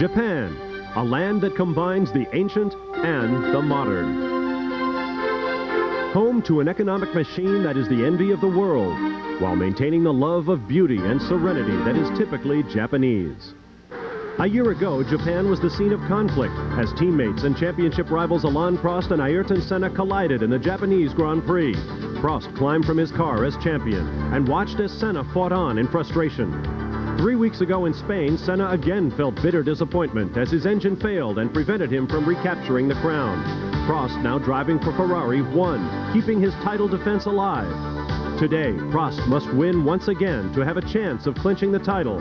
Japan, a land that combines the ancient and the modern. Home to an economic machine that is the envy of the world, while maintaining the love of beauty and serenity that is typically Japanese. A year ago, Japan was the scene of conflict as teammates and championship rivals Alain Prost and Ayrton Senna collided in the Japanese Grand Prix. Prost climbed from his car as champion and watched as Senna fought on in frustration. 3 weeks ago in Spain, Senna again felt bitter disappointment as his engine failed and prevented him from recapturing the crown. Prost, now driving for Ferrari, won, keeping his title defense alive. Today, Prost must win once again to have a chance of clinching the title,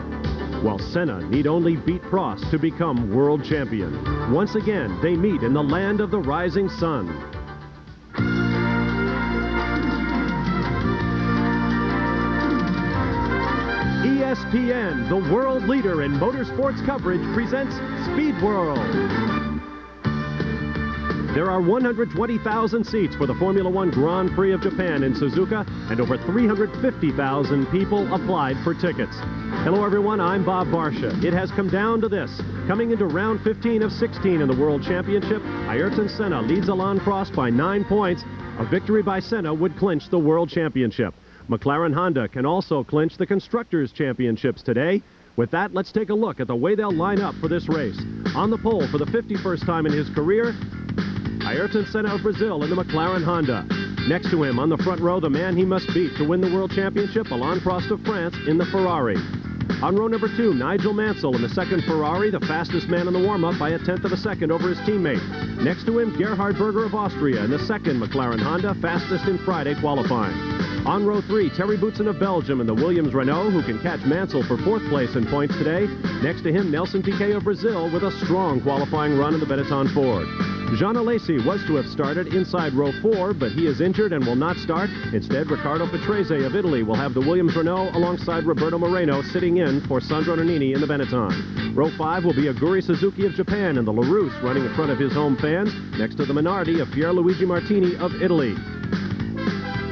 while Senna need only beat Prost to become world champion. Once again, they meet in the land of the rising sun. ESPN, the world leader in motorsports coverage, presents Speed World. There are 120,000 seats for the Formula One Grand Prix of Japan in Suzuka, and over 350,000 people applied for tickets. Hello everyone, I'm Bob Barsha. It has come down to this. Coming into round 15 of 16 in the World Championship, Ayrton Senna leads Alain Prost by 9 points. A victory by Senna would clinch the World Championship. McLaren Honda can also clinch the Constructors' Championships today. With that, let's take a look at the way they'll line up for this race. On the pole for the 51st time in his career, Ayrton Senna of Brazil in the McLaren Honda. Next to him on the front row, the man he must beat to win the World Championship, Alain Prost of France in the Ferrari. On row number 2, Nigel Mansell in the second Ferrari, the fastest man in the warm-up by 1/10 of a second over his teammate. Next to him, Gerhard Berger of Austria in the second McLaren Honda, fastest in Friday qualifying. On row 3, Terry Boutsen of Belgium in the Williams Renault, who can catch Mansell for 4th place in points today. Next to him, Nelson Piquet of Brazil with a strong qualifying run in the Benetton Ford. Jean Alesi was to have started inside row 4, but he is injured and will not start. Instead, Riccardo Patrese of Italy will have the Williams Renault alongside Roberto Moreno sitting in for Sandro Nannini in the Benetton. Row 5 will be Aguri Suzuki of Japan and the LaRousse running in front of his home fans, next to the Minardi of Pierluigi Martini of Italy.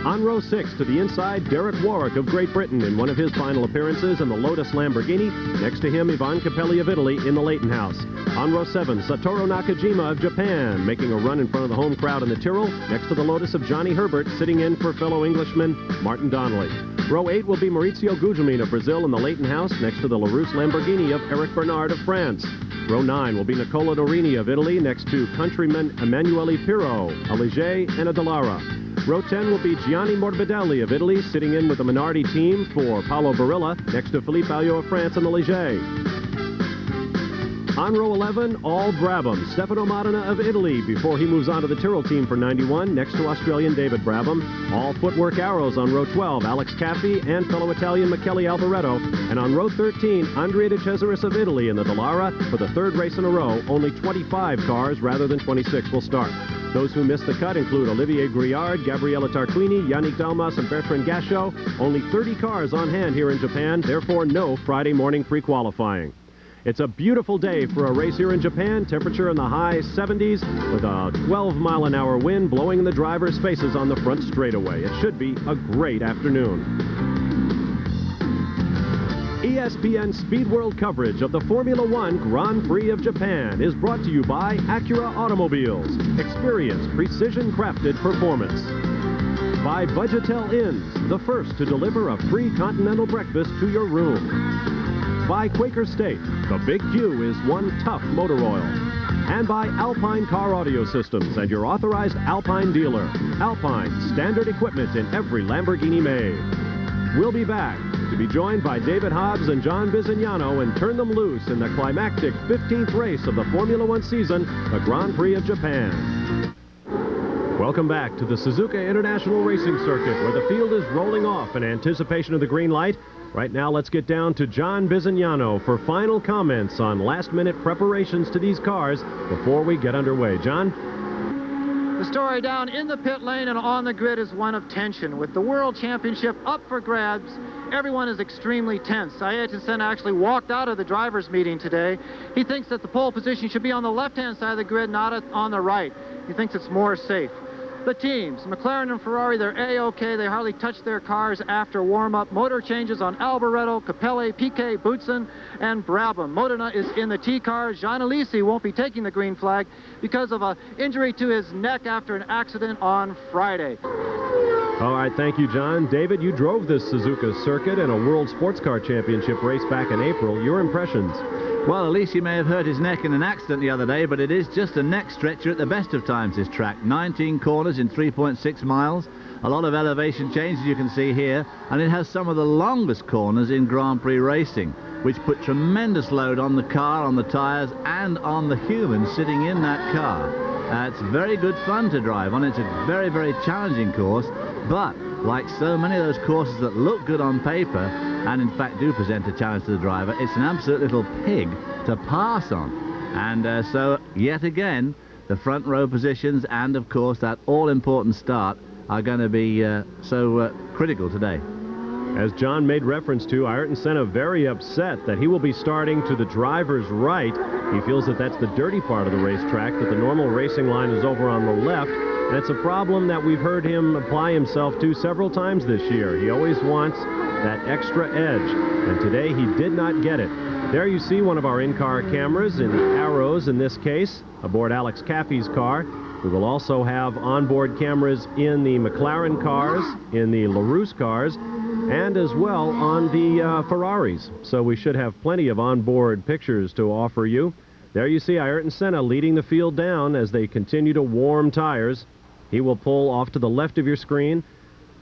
On row 6, to the inside, Derek Warwick of Great Britain in one of his final appearances in the Lotus Lamborghini. Next to him, Ivan Capelli of Italy in the Leighton House. On row 7, Satoru Nakajima of Japan, making a run in front of the home crowd in the Tyrrell, next to the Lotus of Johnny Herbert, sitting in for fellow Englishman Martin Donnelly. Row 8 will be Maurizio Gugelmin of Brazil in the Leighton House, next to the LaRousse Lamborghini of Eric Bernard of France. Row 9 will be Nicola Dorini of Italy, next to countrymen Emanuele Pirro, Aliger, and Dallara. Row 10 will be Gianni Morbidelli of Italy, sitting in with the Minardi team for Paolo Barilla, next to Philippe Alliot of France in the Ligier. On row 11, all Brabham, Stefano Modena of Italy, before he moves on to the Tyrrell team for 91, next to Australian David Brabham. All Footwork Arrows on row 12, Alex Caffi and fellow Italian Michele Alvaretto. And on row 13, Andrea De Cesaris of Italy in the Dallara. For the 3rd race in a row, only 25 cars rather than 26 will start. Those who missed the cut include Olivier Briard, Gabriele Tarquini, Yannick Dalmas, and Bertrand Gachot. Only 30 cars on hand here in Japan, therefore no Friday morning pre-qualifying. It's a beautiful day for a race here in Japan. Temperature in the high 70s with a 12-mile-an-hour wind blowing in the drivers' faces on the front straightaway. It should be a great afternoon. ESPN Speed World coverage of the Formula One Grand Prix of Japan is brought to you by Acura Automobiles. Experience precision-crafted performance. By Budgetel Inns, the first to deliver a free continental breakfast to your room. By Quaker State, the Big Q is one tough motor oil. And by Alpine Car Audio Systems and your authorized Alpine dealer. Alpine, standard equipment in every Lamborghini made. We'll be back to be joined by David Hobbs and John Bizignano and turn them loose in the climactic 15th race of the Formula One season, the Grand Prix of Japan. Welcome back to the Suzuka International Racing Circuit, where the field is rolling off in anticipation of the green light. Right now, let's get down to John Bizignano for final comments on last-minute preparations to these cars before we get underway. John? The story down in the pit lane and on the grid is one of tension. With the World Championship up for grabs, everyone is extremely tense. Ayrton Senna actually walked out of the drivers' meeting today. He thinks that the pole position should be on the left-hand side of the grid, not on the right. He thinks it's more safe. The teams, McLaren and Ferrari, they're A-OK. They hardly touched their cars after warm-up. Motor changes on Alboreto, Capelli, Piquet, Boutsen, and Brabham. Modena is in the T car. Jean Alesi won't be taking the green flag because of an injury to his neck after an accident on Friday. All right, thank you, John. David, you drove this Suzuka circuit in a World Sports Car Championship race back in April. Your impressions? Well, Alesi may have hurt his neck in an accident the other day, but it is just a neck stretcher at the best of times, this track. 19 corners in 3.6 miles. A lot of elevation change, as you can see here, and it has some of the longest corners in Grand Prix racing, which put tremendous load on the car, on the tyres, and on the humans sitting in that car. It's very good fun to drive on. It's a very, very challenging course, but like so many of those courses that look good on paper and in fact do present a challenge to the driver, it's an absolute little pig to pass on. And so yet again, the front row positions and of course that all-important start are going to be so critical today. As John made reference to, Ayrton Senna very upset that he will be starting to the driver's right. He feels that that's the dirty part of the racetrack, that the normal racing line is over on the left. And it's a problem that we've heard him apply himself to several times this year. He always wants that extra edge, and today he did not get it. There you see one of our in-car cameras in the arrows in this case, aboard Alex Caffey's car. We will also have onboard cameras in the McLaren cars, in the LaRousse cars, and as well on the Ferraris. So we should have plenty of onboard pictures to offer you. There you see Ayrton Senna leading the field down as they continue to warm tires. He will pull off to the left of your screen.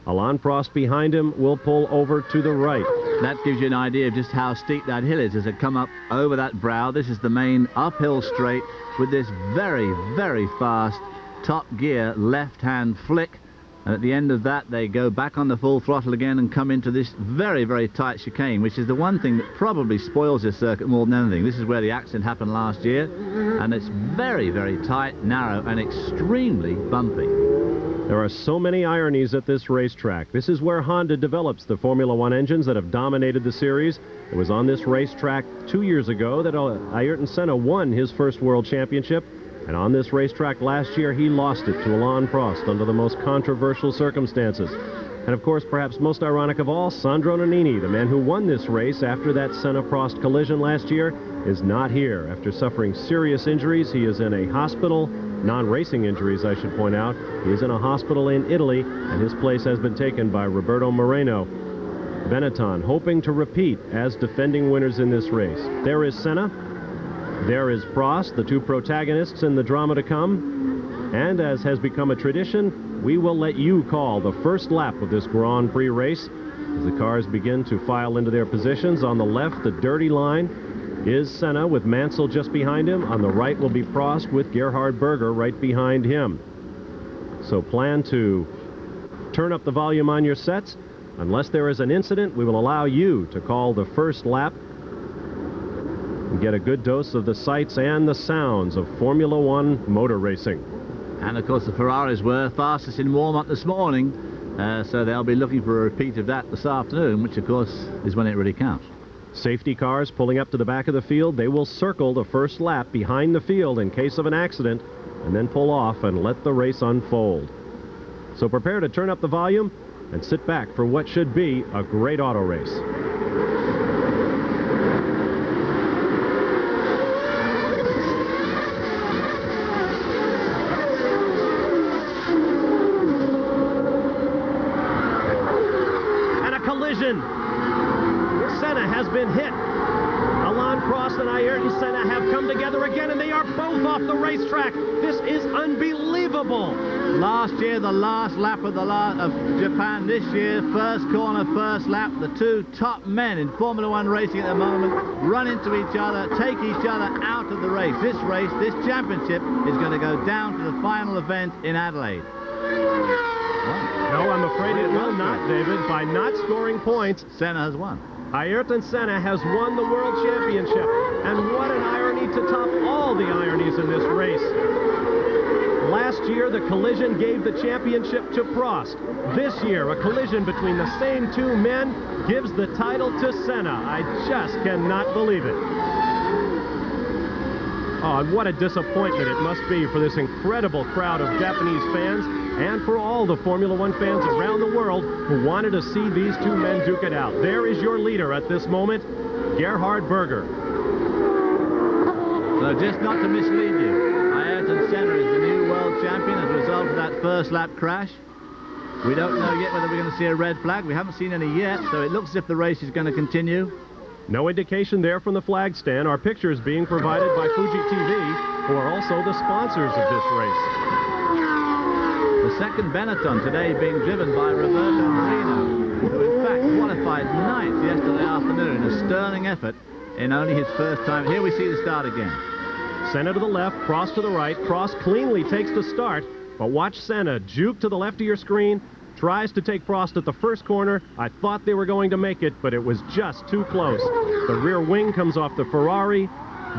Alain Prost behind him will pull over to the right. That gives you an idea of just how steep that hill is as they come up over that brow. This is the main uphill straight with this very, very fast top gear left-hand flick. And at the end of that, they go back on the full throttle again and come into this very, very tight chicane, which is the one thing that probably spoils this circuit more than anything. This is where the accident happened last year, and it's very, very tight, narrow, and extremely bumpy. There are so many ironies at this racetrack. This is where Honda develops the Formula One engines that have dominated the series. It was on this racetrack 2 years ago that Ayrton Senna won his first world championship. And on this racetrack last year, he lost it to Alain Prost under the most controversial circumstances. And of course, perhaps most ironic of all, Sandro Nannini, the man who won this race after that Senna-Prost collision last year, is not here. After suffering serious injuries, he is in a hospital, non-racing injuries, I should point out. He is in a hospital in Italy, and his place has been taken by Roberto Moreno. Benetton hoping to repeat as defending winners in this race. There is Senna. There is Prost, the two protagonists in the drama to come. And as has become a tradition, we will let you call the first lap of this Grand Prix race as the cars begin to file into their positions. On the left, the dirty line is Senna with Mansell just behind him. On the right will be Prost with Gerhard Berger right behind him. So plan to turn up the volume on your sets. Unless there is an incident, we will allow you to call the first lap and get a good dose of the sights and the sounds of Formula One motor racing. And of course the Ferraris were fastest in warm-up this morning, so they'll be looking for a repeat of that this afternoon, which of course is when it really counts. Safety cars pulling up to the back of the field. They will circle the first lap behind the field in case of an accident and then pull off and let the race unfold. So prepare to turn up the volume and sit back for what should be a great auto race. Senna has been hit. Alain Prost and Ayrton Senna have come together again, and they are both off the racetrack. This is unbelievable. Last year, the last lap of Japan. This year, first corner, first lap. The two top men in Formula One racing at the moment run into each other, take each other out of the race. This championship is going to go down to the final event in Adelaide. No, I'm afraid it will not, David. By not scoring points, Senna has won. Ayrton Senna has won the World Championship. And what an irony to top all the ironies in this race. Last year, the collision gave the championship to Prost. This year, a collision between the same two men gives the title to Senna. I just cannot believe it. Oh, and what a disappointment it must be for this incredible crowd of Japanese fans. and for all the Formula One fans around the world who wanted to see these two men duke it out. There is your leader at this moment, Gerhard Berger. So just not to mislead you, Ayrton Senna is the new world champion as a result of that first lap crash. We don't know yet whether we're going to see a red flag. We haven't seen any yet, so it looks as if the race is going to continue. No indication there from the flag stand. Our pictures being provided by Fuji TV, who are also the sponsors of this race. The second Benetton today being driven by Roberto Marino, who in fact qualified 9th yesterday afternoon. A sterling effort in only his first time. Here we see the start again. Senna to the left, Prost to the right. Prost cleanly takes the start, but watch Senna juke to the left of your screen, tries to take Prost at the first corner. I thought they were going to make it, but it was just too close. The rear wing comes off the Ferrari,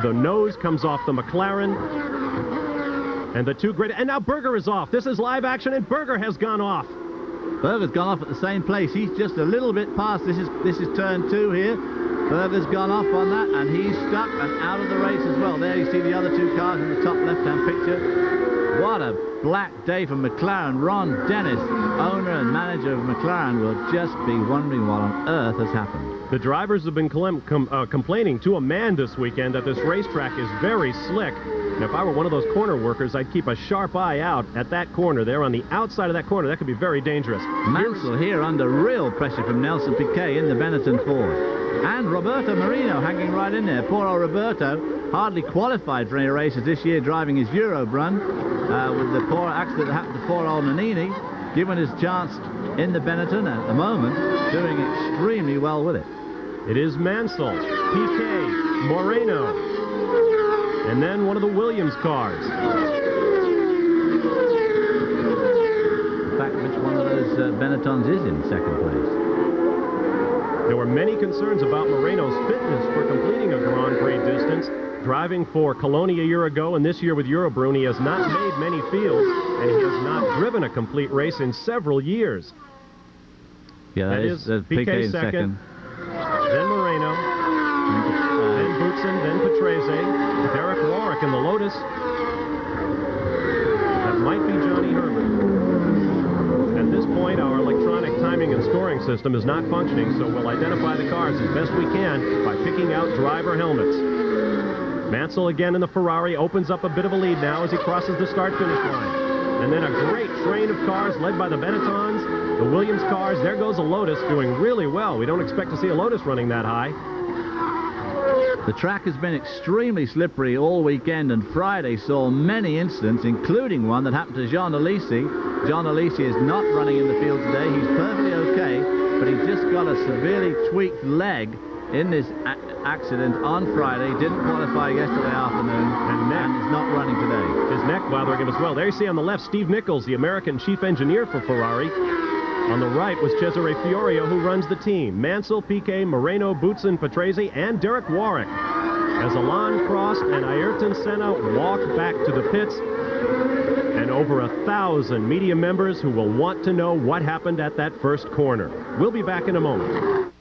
the nose comes off the McLaren, and the two great... And now Berger is off. This is live action, and Berger has gone off. Berger's gone off at the same place. He's just a little bit past. This is turn 2 here. Berger's gone off on that, and he's stuck and out of the race as well. There you see the other two cars in the top left-hand picture. What a black day for McLaren. Ron Dennis, owner and manager of McLaren, will just be wondering what on earth has happened. The drivers have been complaining to a man this weekend that this racetrack is very slick. And if I were one of those corner workers, I'd keep a sharp eye out at that corner there on the outside of that corner. That could be very dangerous. Mansell here under real pressure from Nelson Piquet in the Benetton Ford. And Roberto Marino hanging right in there. Poor old Roberto, hardly qualified for any races this year, driving his Euro-Brun with the poor accident that happened to poor old Nannini. Given his chance in the Benetton at the moment, doing extremely well with it. It is Mansell, Piquet, Moreno, and then one of the Williams cars. In fact, which one of those Benettons is in second place? There were many concerns about Moreno's fitness for completing a Grand Prix distance. Driving for Cologne a year ago, and this year with Eurobrun, he has not made many fields, and he has not driven a complete race in several years. Yeah, that is Piquet second, then Moreno, then Boutsen, then Patrese, Derek Warwick in the Lotus. That might be Johnny Herbert. At this point, our electronic timing and scoring system is not functioning, so we'll identify the cars as best we can by picking out driver helmets. Mansell again in the Ferrari opens up a bit of a lead now as he crosses the start-finish line. And then a great train of cars led by the Benettons, the Williams cars. There goes a Lotus doing really well. We don't expect to see a Lotus running that high. The track has been extremely slippery all weekend, and Friday saw many incidents, including one that happened to Jean Alesi. Jean Alesi is not running in the field today. He's perfectly okay, but he just got a severely tweaked leg in this accident on Friday. Didn't qualify yesterday afternoon, and is not running today. His neck bothering him as well. There you see on the left Steve Nichols, the American chief engineer for Ferrari. On the right was Cesare Fiorio, who runs the team. Mansell, Piquet, Moreno, Boutsen, Patrese, and Derek Warwick. As Alain Prost and Ayrton Senna walk back to the pits, and over 1,000 media members who will want to know what happened at that first corner. We'll be back in a moment.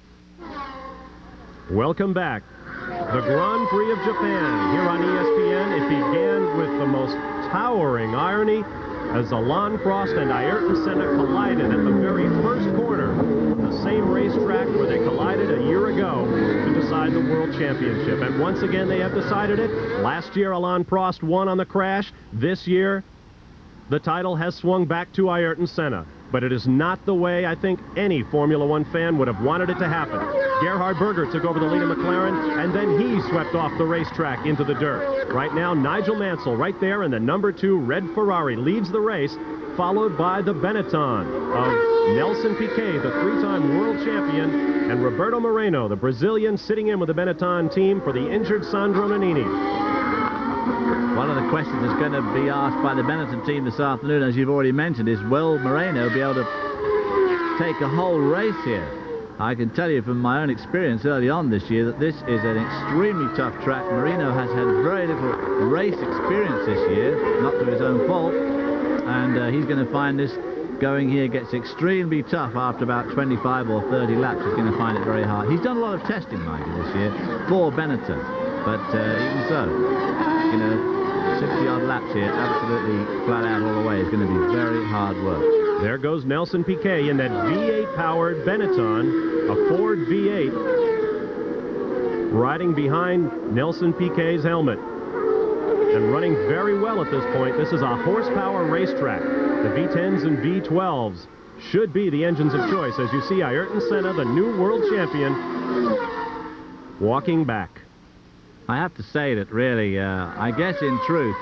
Welcome back. The Grand Prix of Japan here on ESPN. It began with the most towering irony as Alain Prost and Ayrton Senna collided at the very first corner, the same racetrack where they collided a year ago to decide the World Championship. And once again, they have decided it. Last year, Alain Prost won on the crash. This year, the title has swung back to Ayrton Senna. But it is not the way I think any Formula One fan would have wanted it to happen. Gerhard Berger took over the lead of McLaren, and then he swept off the racetrack into the dirt. Right now, Nigel Mansell right there in the number 2 red Ferrari leads the race, followed by the Benetton of Nelson Piquet, the 3-time world champion, and Roberto Moreno, the Brazilian, sitting in with the Benetton team for the injured Sandro Nannini. One of the questions that's going to be asked by the Benetton team this afternoon, as you've already mentioned, is will Moreno be able to take a whole race here? I can tell you from my own experience early on this year that this is an extremely tough track. Moreno has had very little race experience this year, not to his own fault, and he's going to find this going here gets extremely tough after about 25 or 30 laps. He's going to find it very hard. He's done a lot of testing, mind you, this year for Benetton, but even so, you know, 60-odd laps here, absolutely flat out all the way. It's going to be very hard work. There goes Nelson Piquet in that V8-powered Benetton, a Ford V8, riding behind Nelson Piquet's helmet. And running very well at this point. This is a horsepower racetrack. The V10s and V12s should be the engines of choice. As you see, Ayrton Senna, the new world champion, walking back. I have to say that really, I guess in truth,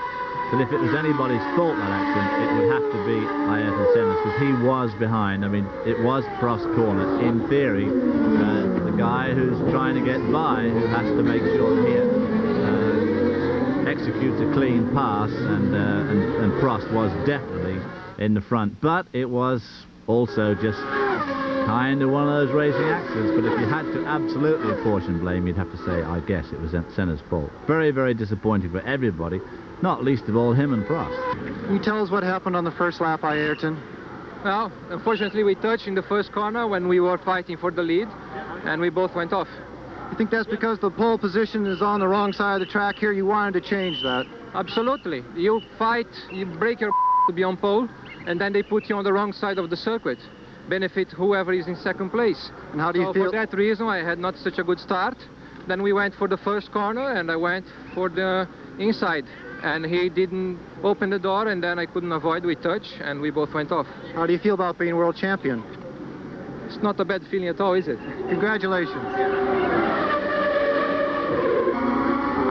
that if it was anybody's fault, that accident, it would have to be Ayrton Senna's, because he was behind. I mean, it was Prost corner. In theory, the guy who's trying to get by, who has to make sure that he executes a clean pass, and Prost was definitely in the front. But it was also just kind of one of those racing accidents. But if you had to absolutely apportion blame, you'd have to say, I guess it was Senna's fault. Very, very disappointing for everybody, not least of all him and Prost. Can you tell us what happened on the first lap, Ayrton? Well, unfortunately, we touched in the first corner when we were fighting for the lead, and we both went off. You think that's because the pole position is on the wrong side of the track here? You wanted to change that? Absolutely. You fight, you break your to be on pole, and then they put you on the wrong side of the circuit. Benefit whoever is in second place. And how do you feel? For that reason, I had not such a good start. Then we went for the first corner, and I went for the inside. And he didn't open the door, and then I couldn't avoid. We touched, and we both went off. How do you feel about being world champion? It's not a bad feeling at all, is it? Congratulations.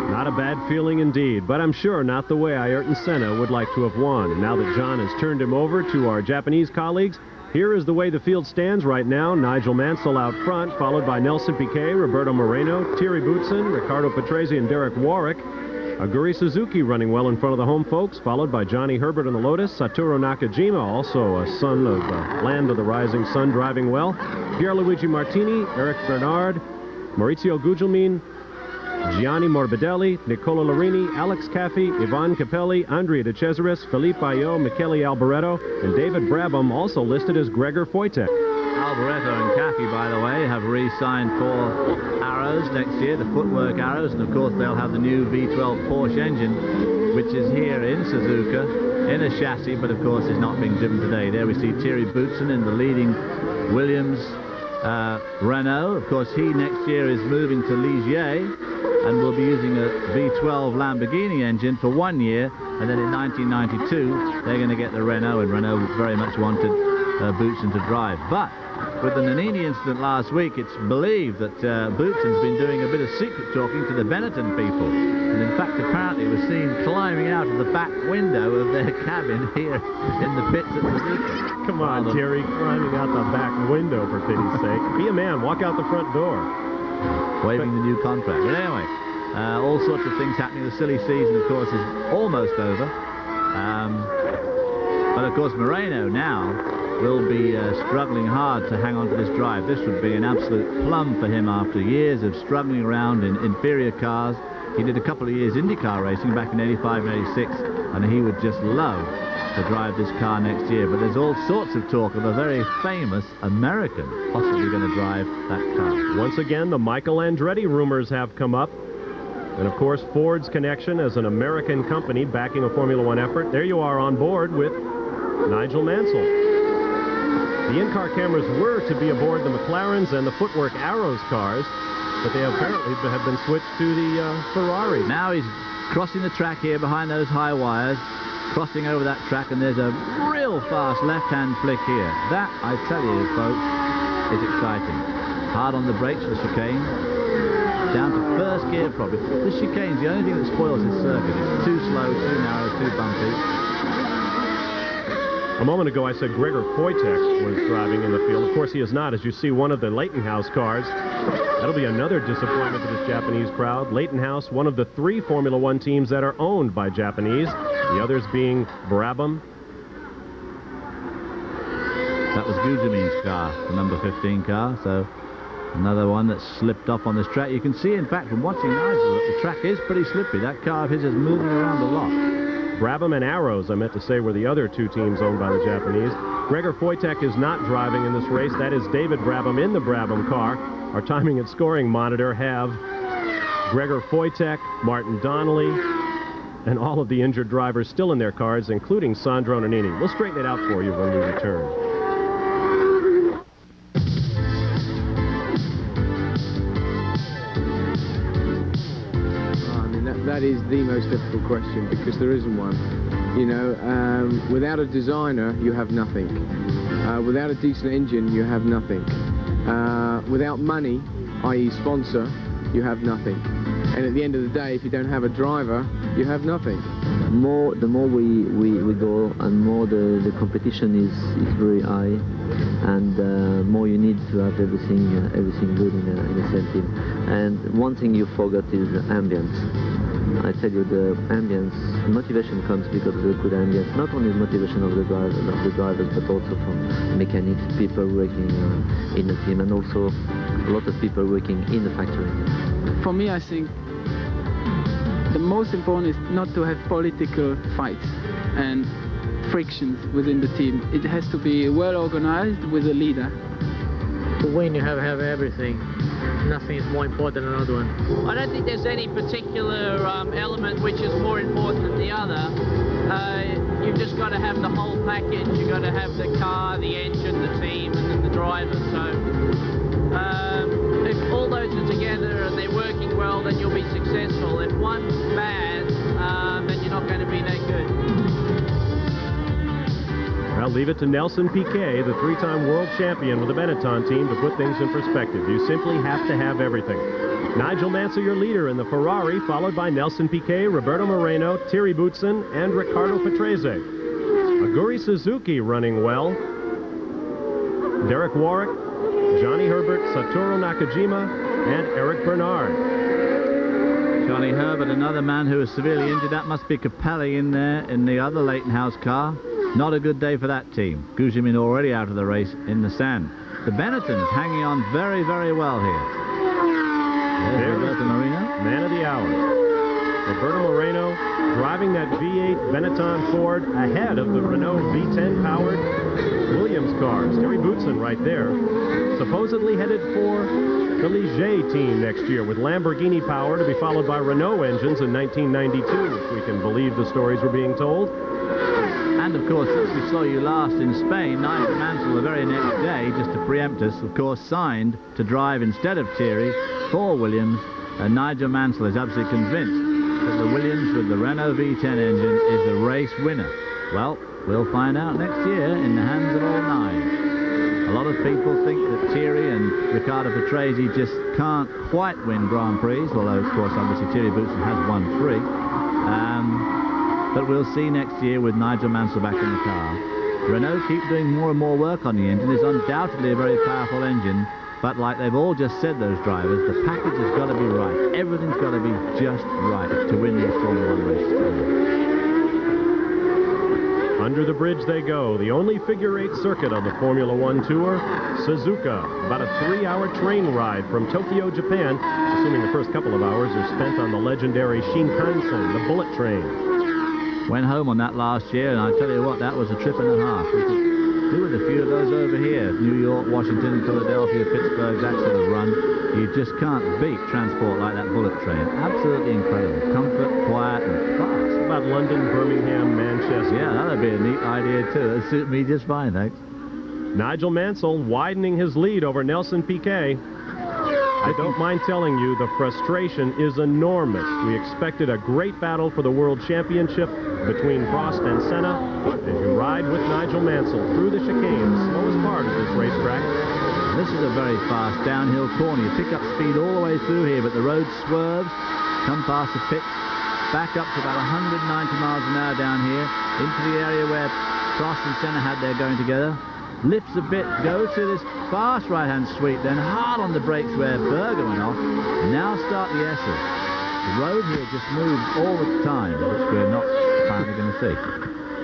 Not a bad feeling indeed, but I'm sure not the way Ayrton Senna would like to have won. And now that John has turned him over to our Japanese colleagues, here is the way the field stands right now. Nigel Mansell out front, followed by Nelson Piquet, Roberto Moreno, Thierry Boutsen, Riccardo Patrese, and Derek Warwick. Aguri Suzuki running well in front of the home folks, followed by Johnny Herbert in the Lotus, Satoru Nakajima, also a son of Land of the Rising Sun, driving well, Pierluigi Martini, Eric Bernard, Maurizio Gugelmin, Gianni Morbidelli, Nicola Larini, Alex Caffey, Ivan Capelli, Andrea De Cesaris, Philippe Ayot, Michele Alboreto, and David Brabham, also listed as Gregor Wojtek. Alboreto and Caffey, by the way, have re-signed for Arrows next year, the footwork Arrows, and of course they'll have the new V12 Porsche engine, which is here in Suzuka, in a chassis, but of course is not being driven today. There we see Thierry Boutsen in the leading Williams Renault. Of course, he next year is moving to Ligier and will be using a V12 Lamborghini engine for 1 year, and then in 1992 they're going to get the Renault, and Renault very much wanted Boutsen to drive. But with the Nannini incident last week, it's believed that Boutsen's been doing a bit of secret talking to the Benetton people, and in fact apparently was seen climbing out of the back window of their cabin here in the pits at Suzuka. Come on, Thierry, climbing out the back window, for pity's sake. Be a man, walk out the front door. Waving the new contract. But anyway, all sorts of things happening. The silly season, of course, is almost over. But of course, Moreno now will be struggling hard to hang on to this drive. This would be an absolute plum for him after years of struggling around in inferior cars. He did a couple of years IndyCar racing back in 85 and 86, and he would just love to drive this car next year. But there's all sorts of talk of a very famous American possibly going to drive that car. Once again, the Michael Andretti rumors have come up. And of course, Ford's connection as an American company backing a Formula One effort. There you are on board with Nigel Mansell. The in-car cameras were to be aboard the McLarens and the Footwork Arrows cars, but they apparently have been switched to the Ferraris. Now he's crossing the track here behind those high wires, crossing over that track, and there's a real fast left-hand flick here. That, I tell you, folks, is exciting. Hard on the brakes for the chicane. Down to first gear, probably. This chicane's the only thing that spoils this circuit. It's too slow, too narrow, too bumpy. A moment ago, I said Gregor Wojtek was driving in the field. Of course, he is not. As you see, one of the Leighton House cars. That'll be another disappointment to this Japanese crowd. Leighton House, one of the 3 Formula One teams that are owned by Japanese. The others being Brabham. That was Gugelmin's car, the number 15 car. So another one that slipped off on this track. You can see, in fact, from watching Nigel, that the track is pretty slippery. That car of his is moving around a lot. Brabham and Arrows, I meant to say, were the other 2 teams owned by the Japanese. Gregor Wojtek is not driving in this race. That is David Brabham in the Brabham car. Our timing and scoring monitor have Gregor Wojtek, Martin Donnelly, and all of the injured drivers still in their cars, including Sandro Nannini. We'll straighten it out for you when we return. That is the most difficult question, because there isn't one. You know, without a designer, you have nothing. Without a decent engine, you have nothing. Without money, i.e. sponsor, you have nothing. And at the end of the day, if you don't have a driver, you have nothing. The more we go, and more the competition is very high, and more you need to have everything good in a same team. And one thing you forgot is ambience. I tell you, the ambience, motivation comes because of the good ambience. Not only the motivation of the drivers, but also from mechanics, people working in the team, and also a lot of people working in the factory. For me, I think the most important is not to have political fights and frictions within the team. It has to be well organized with a leader. To win, you have to have everything. Nothing is more important than another one. I don't think there's any particular element which is more important than the other. You've just got to have the whole package. You've got to have the car, the engine, the team, and then the driver. So if all those are together and they're working well, then you'll be successful. If one's bad, then you're not going to be that good. I'll leave it to Nelson Piquet, the three-time world champion with the Benetton team, to put things in perspective. You simply have to have everything. Nigel Mansell, your leader in the Ferrari, followed by Nelson Piquet, Roberto Moreno, Thierry Boutsen, and Riccardo Patrese. Aguri Suzuki running well. Derek Warwick, Johnny Herbert, Satoru Nakajima, and Eric Bernard. Johnny Herbert, another man who was severely injured. That must be Capelli in there in the other Leighton House car. Not a good day for that team. Gujimin already out of the race in the sand. The Benettons hanging on very, very well here. There's Roberto Moreno. Man of the hour. Roberto Moreno driving that V8 Benetton Ford ahead of the Renault V10-powered Williams cars. Thierry Boutsen right there. Supposedly headed for the Ligier team next year with Lamborghini power, to be followed by Renault engines in 1992, if we can believe the stories we're being told. And of course, since we saw you last in Spain, Nigel Mansell the very next day, just to preempt us, of course, signed to drive instead of Thierry for Williams. And Nigel Mansell is absolutely convinced that the Williams with the Renault V10 engine is the race winner. Well, we'll find out next year in the hands of all nine. A lot of people think that Thierry and Riccardo Patrese just can't quite win Grand Prix, although, of course, obviously Thierry Boutsen has won 3. But we'll see next year with Nigel Mansell back in the car. Renault keep doing more and more work on the engine. It's undoubtedly a very powerful engine, but like they've all just said, those drivers, the package has got to be right. Everything's got to be just right to win these Formula 1 races. Under the bridge they go, the only figure-8 circuit on the Formula 1 Tour, Suzuka. About a 3-hour train ride from Tokyo, Japan, assuming the first couple of hours are spent on the legendary Shinkansen, the bullet train. Went home on that last year, and I tell you what, that was a trip and a half. We could do with a few of those over here. New York, Washington, Philadelphia, Pittsburgh, that sort of run. You just can't beat transport like that bullet train. Absolutely incredible. Comfort, quiet, and fast. About London, Birmingham, Manchester. Yeah, that'd be a neat idea too. That'd suit me just fine, thanks. Nigel Mansell widening his lead over Nelson Piquet. I don't mind telling you, the frustration is enormous. We expected a great battle for the World Championship between Prost and Senna as you ride with Nigel Mansell through the chicane, the slowest part of this racetrack. This is a very fast downhill corner. You pick up speed all the way through here, but the road swerves, come past the pits, back up to about 190 miles an hour down here, into the area where Prost and Senna had their going together. Lifts a bit, go to this fast right-hand sweep, then hard on the brakes where Berger went off. Now start the S's. The road here just moves all the time, which we're not finally going to see.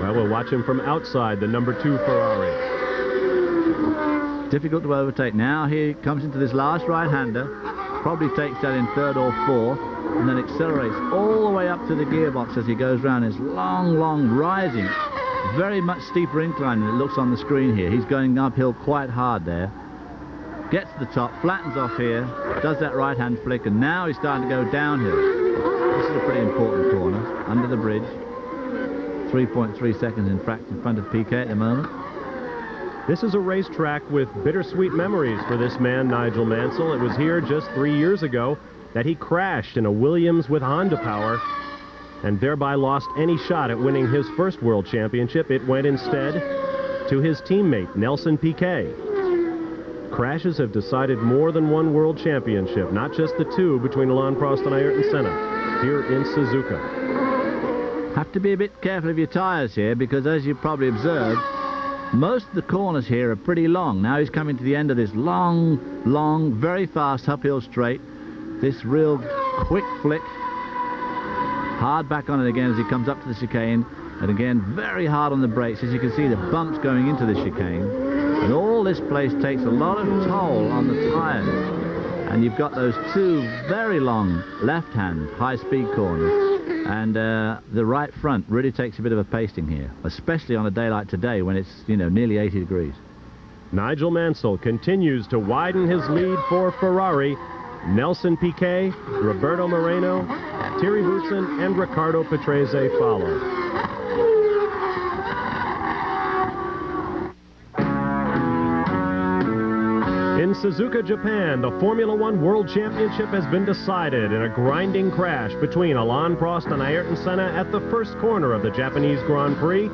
Well, we'll watch him from outside the number 2 Ferrari. Difficult to overtake. Now he comes into this last right-hander, probably takes that in 3rd or 4th, and then accelerates all the way up to the gearbox as he goes round this long, long rising. Very much steeper incline than it looks on the screen here. He's going uphill quite hard there. Gets to the top, flattens off here, does that right-hand flick, and now he's starting to go downhill. This is a pretty important corner, under the bridge. 3.3 seconds in fact in front of Piquet at the moment. This is a racetrack with bittersweet memories for this man, Nigel Mansell. It was here just 3 years ago that he crashed in a Williams with Honda power and thereby lost any shot at winning his first World Championship. It went instead to his teammate, Nelson Piquet. Crashes have decided more than one World Championship, not just the two between Alain Prost and Ayrton Senna, here in Suzuka. Have to be a bit careful of your tyres here, because as you probably observed, most of the corners here are pretty long. Now he's coming to the end of this long, very fast uphill straight. This real quick flick. Hard back on it again as he comes up to the chicane. And again, very hard on the brakes. As you can see, the bumps going into the chicane. And all this place takes a lot of toll on the tyres. And you've got those two very long left-hand high-speed corners. And the right front really takes a bit of a pasting here, especially on a day like today when it's, you know, nearly 80 degrees. Nigel Mansell continues to widen his lead for Ferrari. Nelson Piquet, Roberto Moreno, Thierry Boutsen, and Riccardo Patrese follow. In Suzuka, Japan, the Formula One World Championship has been decided in a grinding crash between Alain Prost and Ayrton Senna at the first corner of the Japanese Grand Prix.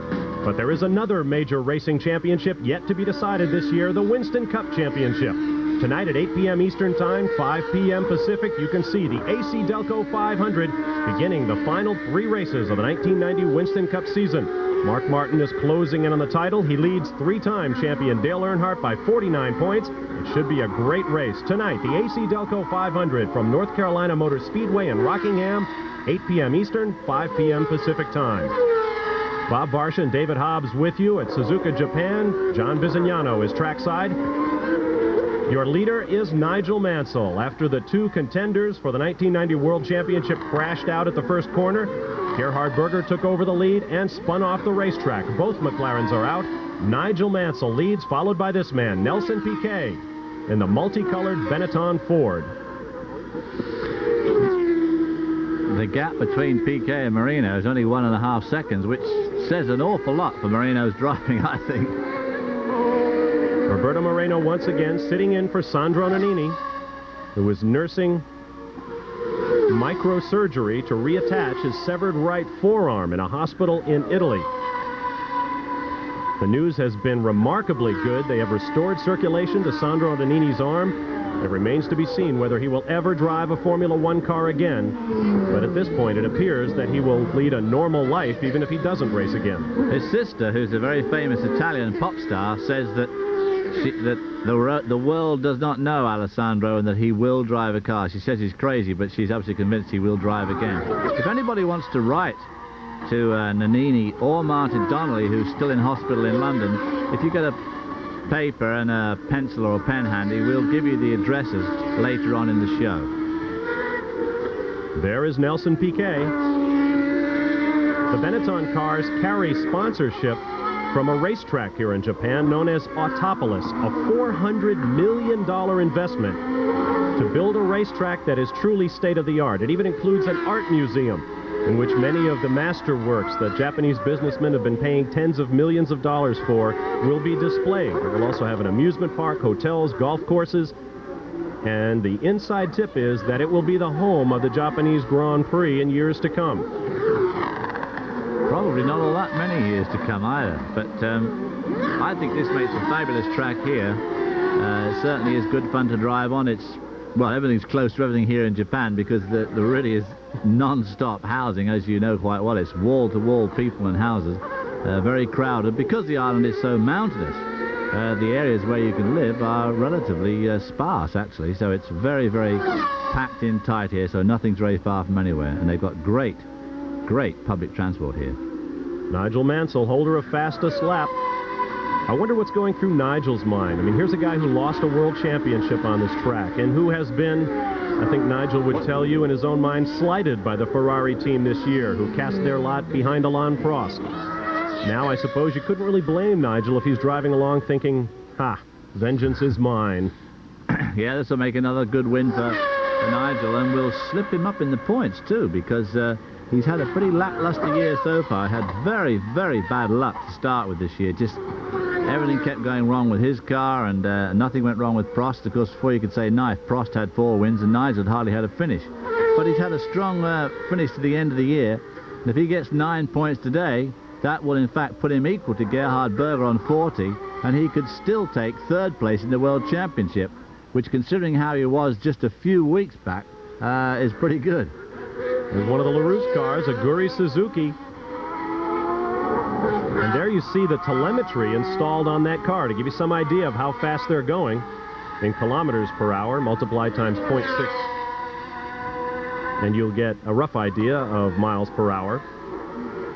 But there is another major racing championship yet to be decided this year, the Winston Cup Championship. Tonight at 8 p.m. Eastern Time, 5 p.m. Pacific, you can see the AC Delco 500 beginning the final 3 races of the 1990 Winston Cup season. Mark Martin is closing in on the title. He leads 3-time champion Dale Earnhardt by 49 points. It should be a great race. Tonight, the AC Delco 500 from North Carolina Motor Speedway in Rockingham, 8 p.m. Eastern, 5 p.m. Pacific Time. Bob Barsha and David Hobbs with you at Suzuka, Japan. John Bizignano is trackside. Your leader is Nigel Mansell. After the 2 contenders for the 1990 World Championship crashed out at the first corner, Gerhard Berger took over the lead and spun off the racetrack. Both McLarens are out. Nigel Mansell leads, followed by this man, Nelson Piquet, in the multicolored Benetton Ford. The gap between Piquet and Marino is only 1.5 seconds, which says an awful lot for Marino's driving, I think. Roberto Moreno once again sitting in for Sandro Nannini, who is nursing microsurgery to reattach his severed right forearm in a hospital in Italy. The news has been remarkably good. They have restored circulation to Sandro Nannini's arm. It remains to be seen whether he will ever drive a Formula One car again. But at this point, it appears that he will lead a normal life even if he doesn't race again. His sister, who's a very famous Italian pop star, says that the world does not know Alessandro and that he will drive a car. She says he's crazy, but she's absolutely convinced he will drive again. If anybody wants to write to Nannini or Martin Donnelly, who's still in hospital in London, if you get a paper and a pencil or a pen handy, we'll give you the addresses later on in the show. There is Nelson Piquet. The Benetton cars carry sponsorship from a racetrack here in Japan known as Autopolis, a $400 million investment to build a racetrack that is truly state-of-the-art. It even includes an art museum in which many of the masterworks that Japanese businessmen have been paying tens of millions of dollars for will be displayed. It will also have an amusement park, hotels, golf courses, and the inside tip is that it will be the home of the Japanese Grand Prix in years to come. Probably not all that many years to come either, but I think this makes a fabulous track here. It certainly is good fun to drive on. It's, well, everything's close to everything here in Japan because there really is non-stop housing, as you know quite well. It's wall-to-wall people and houses, very crowded. Because the island is so mountainous, the areas where you can live are relatively sparse, actually, so it's very, very packed in tight here, so nothing's very far from anywhere, and they've got great public transport here. Nigel Mansell, holder of fastest lap. I wonder what's going through Nigel's mind. I mean, here's a guy who lost a world championship on this track and who has been, I think Nigel would tell you in his own mind, slighted by the Ferrari team this year, who cast their lot behind Alain Prost. Now, I suppose you couldn't really blame Nigel if he's driving along thinking, ha, vengeance is mine. Yeah, this will make another good win for Nigel, and we'll slip him up in the points, too, because He's had a pretty lackluster year so far. Had very, very bad luck to start with this year. Just everything kept going wrong with his car, and nothing went wrong with Prost. Of course, before you could say knife, Prost had 4 wins, and Nigel had hardly had a finish. But he's had a strong finish to the end of the year. And if he gets 9 points today, that will in fact put him equal to Gerhard Berger on 40, and he could still take 3rd place in the World Championship, which, considering how he was just a few weeks back, is pretty good. There's one of the LaRousse cars, a Guri Suzuki. And there you see the telemetry installed on that car to give you some idea of how fast they're going in kilometers per hour, multiply times 0.6. And you'll get a rough idea of miles per hour.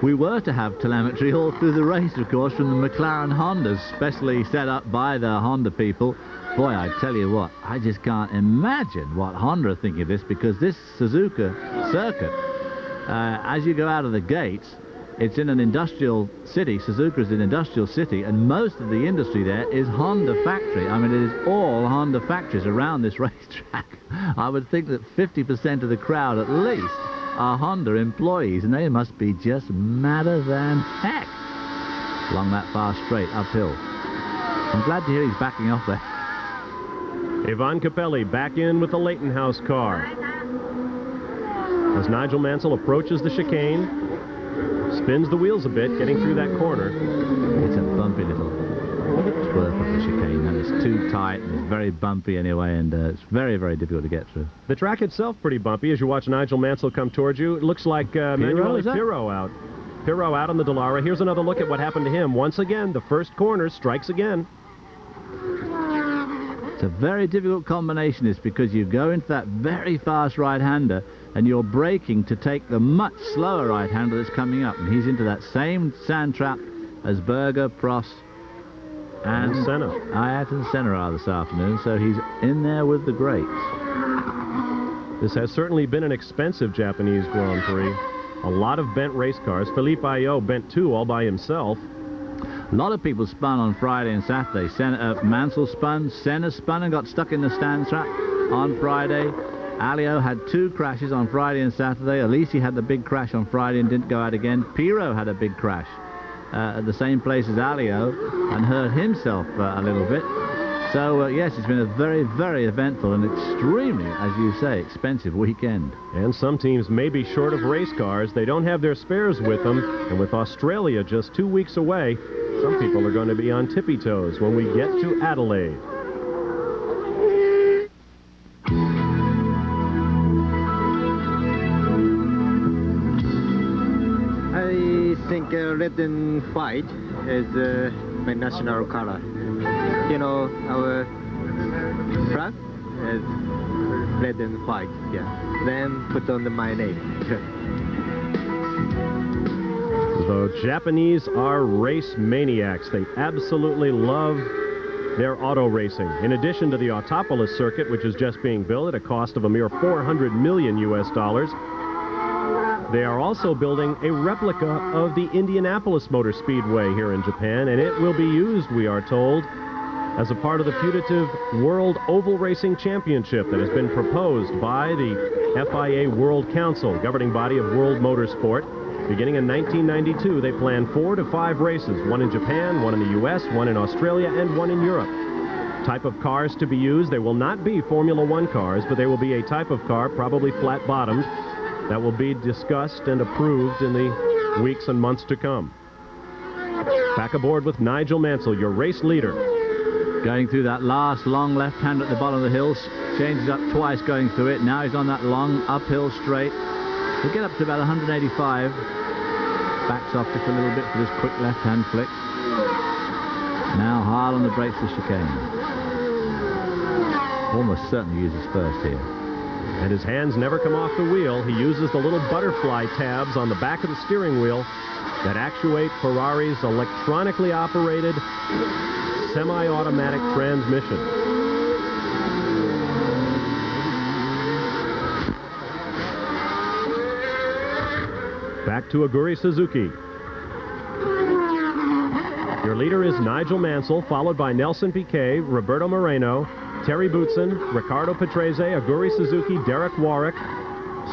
We were to have telemetry all through the race, of course, from the McLaren Hondas, specially set up by the Honda people. Boy, I tell you what, I just can't imagine what Honda are thinking of this, because this Suzuka circuit, as you go out of the gates, it's in an industrial city. Suzuka is an industrial city, and most of the industry there is Honda factory. I mean, it is all Honda factories around this racetrack. I would think that 50% of the crowd at least are Honda employees, and they must be just madder than heck along that far straight uphill. I'm glad to hear he's backing off there. Ivan Capelli back in with the Leighton House car. As Nigel Mansell approaches the chicane, spins the wheels a bit, getting through that corner. It's a bumpy little swerve of the chicane, and it's too tight, and it's very bumpy anyway, and it's very, very difficult to get through. The track itself pretty bumpy as you watch Nigel Mansell come towards you. It looks like Manuel Pirro out. Pirro out on the Dallara. Here's another look at what happened to him. Once again, the first corner strikes again. It's a very difficult combination, this, because you go into that very fast right-hander and you're braking to take the much slower right-hander that's coming up, and he's into that same sand trap as Berger, Prost, and Senna. Ayrton Senna are this afternoon, so he's in there with the greats. This has certainly been an expensive Japanese Grand Prix. A lot of bent race cars. Philippe Ayot bent 2 all by himself. A lot of people spun on Friday and Saturday. Mansell spun, Senna spun and got stuck in the stand trap on Friday. Alio had 2 crashes on Friday and Saturday. Alesi had the big crash on Friday and didn't go out again. Pirro had a big crash at the same place as Alio and hurt himself a little bit. So, yes, it's been a very, very eventful and extremely, as you say, expensive weekend. And some teams may be short of race cars. They don't have their spares with them. And with Australia just 2 weeks away, some people are going to be on tippy toes when we get to Adelaide. I think red and white is my national color. You know, our flag is red and white, yeah. Then put on my name. The Japanese are race maniacs. They absolutely love their auto racing. In addition to the Autopolis circuit, which is just being built at a cost of a mere $400 million US, they are also building a replica of the Indianapolis Motor Speedway here in Japan, and it will be used, we are told, as a part of the putative World Oval Racing Championship that has been proposed by the FIA World Council, governing body of world motorsport. Beginning in 1992, they plan 4 to 5 races, 1 in Japan, 1 in the US, 1 in Australia, and 1 in Europe. Type of cars to be used, they will not be Formula One cars, but they will be a type of car, probably flat-bottomed, that will be discussed and approved in the weeks and months to come. Back aboard with Nigel Mansell, your race leader. Going through that last long left-hand at the bottom of the hill, changes up twice going through it. Now he's on that long uphill straight. He'll get up to about 185. Backs off just a little bit for this quick left-hand flick. Now hard on the brakes for chicane. Almost certainly uses first here. And his hands never come off the wheel. He uses the little butterfly tabs on the back of the steering wheel that actuate Ferrari's electronically operated semi-automatic transmission. Back to Aguri Suzuki. Your leader is Nigel Mansell, followed by Nelson Piquet, Roberto Moreno, Terry Boutsen, Ricardo Patrese, Aguri Suzuki, Derek Warwick,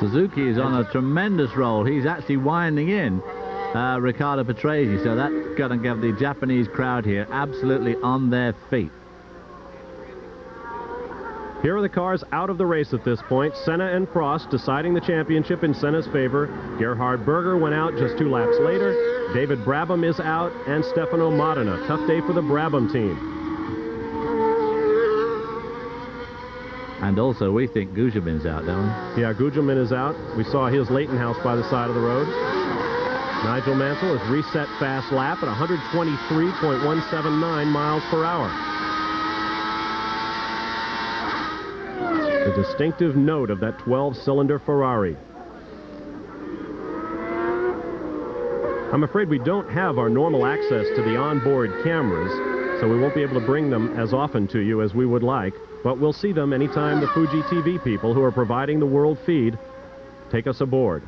Suzuki is on a tremendous roll. He's actually winding in Riccardo Patrese, so that's going to give the Japanese crowd here absolutely on their feet. Here are the cars out of the race at this point. Senna and Prost deciding the championship in Senna's favor. Gerhard Berger went out just 2 laps later. David Brabham is out, and Stefano Modena. Tough day for the Brabham team. And also, we think Gugelmin's out, don't we? Yeah, Gugelmin is out. We saw his Leighton house by the side of the road. Nigel Mansell has reset fast lap at 123.179 miles per hour. The distinctive note of that 12-cylinder Ferrari. I'm afraid we don't have our normal access to the onboard cameras, so we won't be able to bring them as often to you as we would like. But we'll see them anytime the Fuji TV people who are providing the world feed take us aboard.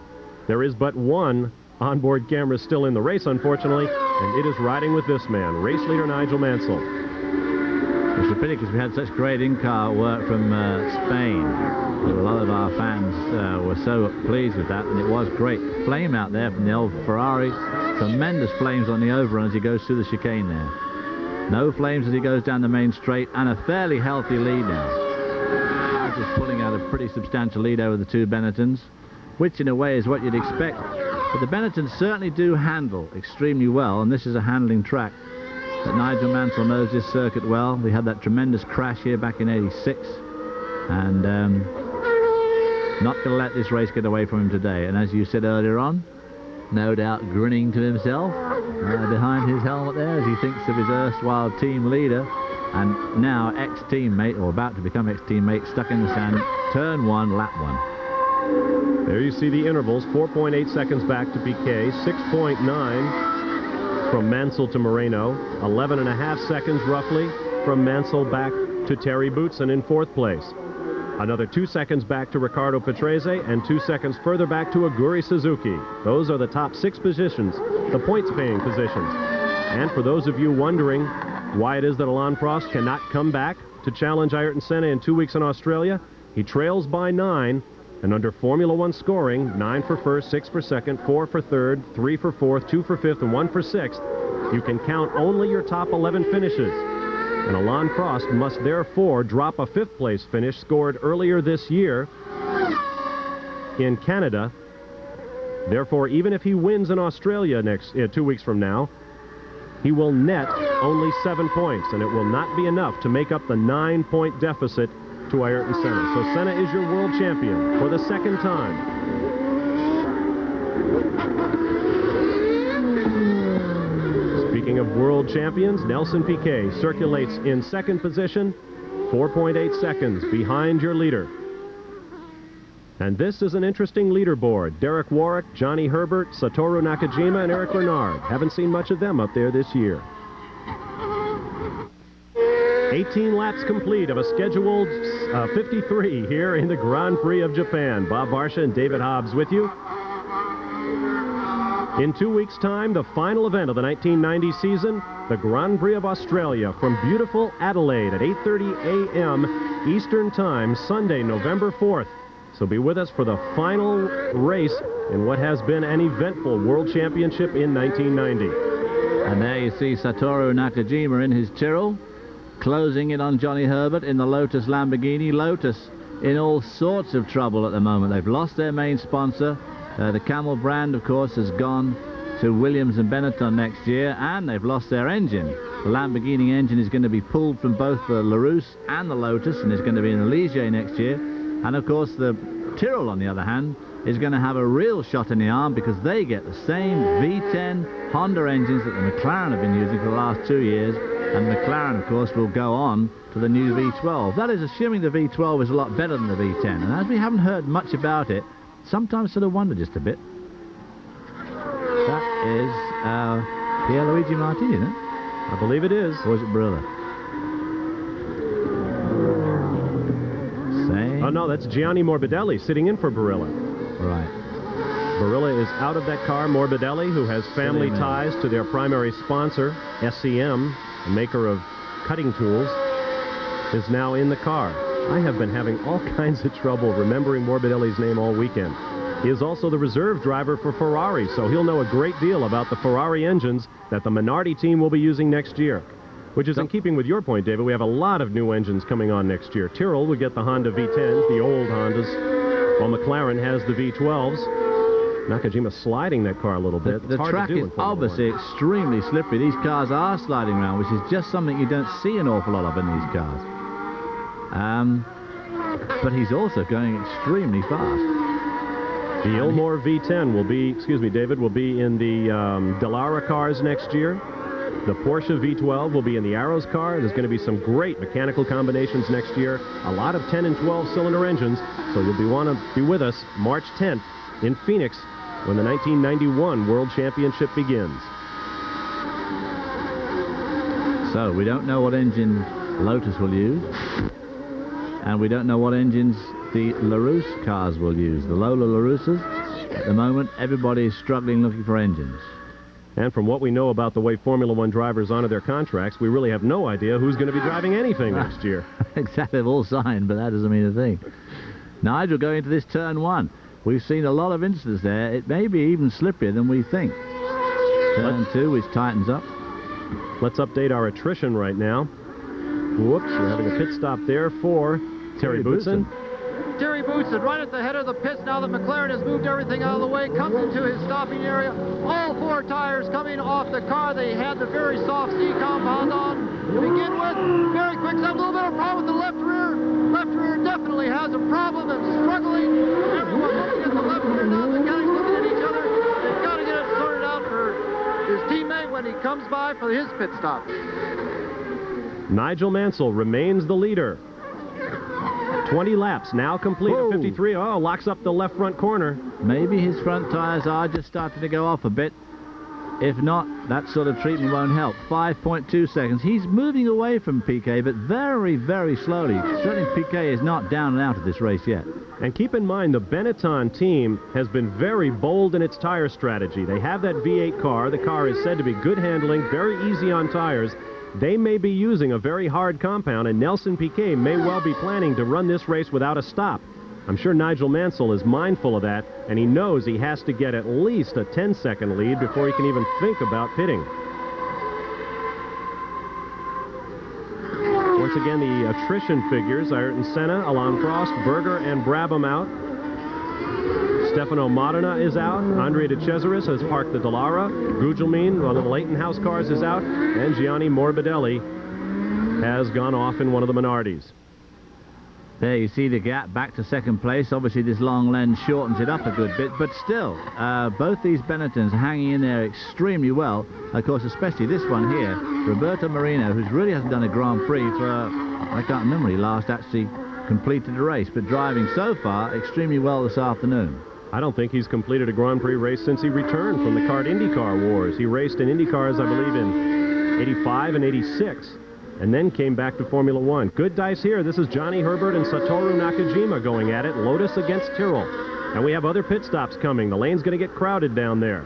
There is but one onboard camera still in the race, unfortunately, and it is riding with this man, race leader Nigel Mansell. It's a pity because we had such great in-car work from Spain. A lot of our fans were so pleased with that, and it was great. Flame out there from the old Ferrari. Tremendous flames on the overrun as he goes through the chicane there. No flames as he goes down the main straight, and a fairly healthy lead now. Just pulling out a pretty substantial lead over the two Benettons, which in a way is what you'd expect. But the Benettons certainly do handle extremely well, and this is a handling track. But Nigel Mansell knows this circuit well. We had that tremendous crash here back in '86, and not going to let this race get away from him today. And as you said earlier on, no doubt grinning to himself behind his helmet there as he thinks of his erstwhile team leader and now ex-teammate, or about to become ex-teammate, stuck in the sand. Turn 1, lap 1. There you see the intervals. 4.8 seconds back to Piquet, 6.9 from Mansell to Moreno, 11.5 seconds roughly from Mansell back to Terry Boutsen in 4th place. Another 2 seconds back to Riccardo Patrese, and 2 seconds further back to Aguri Suzuki. Those are the top 6 positions, the points-paying positions. And for those of you wondering why it is that Alain Prost cannot come back to challenge Ayrton Senna in 2 weeks in Australia, he trails by 9, and under Formula One scoring, 9 for first, 6 for second, 4 for third, 3 for fourth, 2 for fifth, and 1 for sixth, you can count only your top 11 finishes. And Alain Prost must therefore drop a 5th place finish scored earlier this year in Canada. Therefore, even if he wins in Australia 2 weeks from now, he will net only 7 points, and it will not be enough to make up the 9-point deficit to Ayrton Senna. So Senna is your world champion for the 2nd time. Speaking of world champions, Nelson Piquet circulates in 2nd position, 4.8 seconds behind your leader. And this is an interesting leaderboard. Derek Warwick, Johnny Herbert, Satoru Nakajima, and Eric Renard. Haven't seen much of them up there this year. 18 laps complete of a scheduled 53 here in the Grand Prix of Japan. Bob Varsha and David Hobbs with you. In 2 weeks' time, the final event of the 1990 season, the Grand Prix of Australia from beautiful Adelaide at 8:30 a.m. Eastern Time, Sunday, November 4th. So be with us for the final race in what has been an eventful World Championship in 1990. And there you see Satoru Nakajima in his Tyrrell, closing in on Johnny Herbert in the Lotus Lamborghini. Lotus in all sorts of trouble at the moment. They've lost their main sponsor. The Camel brand, of course, has gone to Williams and Benetton next year, and they've lost their engine. The Lamborghini engine is going to be pulled from both the Larousse and the Lotus, and is going to be in the Ligier next year. And, of course, the Tyrrell, on the other hand, is going to have a real shot in the arm because they get the same V10 Honda engines that the McLaren have been using for the last 2 years. And McLaren, of course, will go on to the new V12. That is assuming the V12 is a lot better than the V10. And as we haven't heard much about it, sometimes sort of wonder just a bit. That is Pierluigi Martini, isn't it? I believe it is. Or is it Barilla? Same. Oh, no, that's Gianni Morbidelli sitting in for Barilla. Right. Barilla is out of that car. Morbidelli, who has family ties to their primary sponsor, SCM, a maker of cutting tools, is now in the car. I have been having all kinds of trouble remembering Morbidelli's name all weekend. He is also the reserve driver for Ferrari, so he'll know a great deal about the Ferrari engines that the Minardi team will be using next year. Which is in keeping with your point, David. We have a lot of new engines coming on next year. Tyrrell will get the Honda V10s, the old Hondas, while McLaren has the V12s. Nakajima sliding that car a little bit. The track is obviously extremely slippery. These cars are sliding around, which is just something you don't see an awful lot of in these cars. But he's also going extremely fast. The Ilmor V10 will be, David, will be in the Dallara cars next year. The Porsche V12 will be in the Arrows car. There's going to be some great mechanical combinations next year. A lot of 10 and 12 cylinder engines. So you'll want to be with us March 10th in Phoenix when the 1991 World Championship begins. So we don't know what engine Lotus will use. And we don't know what engines the LaRousse cars will use. The Lola LaRousses, at the moment, everybody is struggling looking for engines. And from what we know about the way Formula One drivers honor their contracts, we really have no idea who's going to be driving anything next year. Exactly, they've all signed, but that doesn't mean a thing. Nigel going into this turn 1. We've seen a lot of incidents there. It may be even slipperier than we think. Turn 2, which tightens up. Let's update our attrition right now. Whoops, we're having a pit stop there for Terry Boutsen. Terry Boutsen right at the head of the pits now that McLaren has moved everything out of the way, comes into his stopping area. All 4 tires coming off the car. They had the very soft C compound on to begin with. Very quick stop, a little bit of a problem with the left rear. Left rear definitely has a problem and struggling. Everyone looking at the left rear now, the guys looking at each other. They've got to get it sorted out for his teammate when he comes by for his pit stop. Nigel Mansell remains the leader. 20 laps now complete. 53. Oh, locks up the left front corner. Maybe his front tires are just starting to go off a bit. If not, that sort of treatment won't help. 5.2 seconds. He's moving away from Piquet, but very, very slowly. Certainly Piquet is not down and out of this race yet. And keep in mind, the Benetton team has been very bold in its tire strategy. They have that V8 car. The car is said to be good handling, very easy on tires. They may be using a very hard compound, and Nelson Piquet may well be planning to run this race without a stop. I'm sure Nigel Mansell is mindful of that, and he knows he has to get at least a 10-second lead before he can even think about pitting. Once again, the attrition figures: Ayrton Senna, Alain Prost, Berger, and Brabham out. Stefano Modena is out. Andrea De Cesaris has parked the Dallara. Gugelmin, one of the Leighton House cars, is out. And Gianni Morbidelli has gone off in one of the Minardis. There you see the gap back to second place. Obviously this long lens shortens it up a good bit, but still, both these Benettons hanging in there extremely well. Of course, especially this one here, Roberto Marino, who really hasn't done a Grand Prix for, I can't remember when he last actually completed a race, but driving so far extremely well this afternoon. I don't think he's completed a Grand Prix race since he returned from the kart IndyCar wars. He raced in IndyCars, I believe, in 85 and 86, and then came back to Formula One. Good dice here. This is Johnny Herbert and Satoru Nakajima going at it. Lotus against Tyrrell. And we have other pit stops coming. The lane's going to get crowded down there.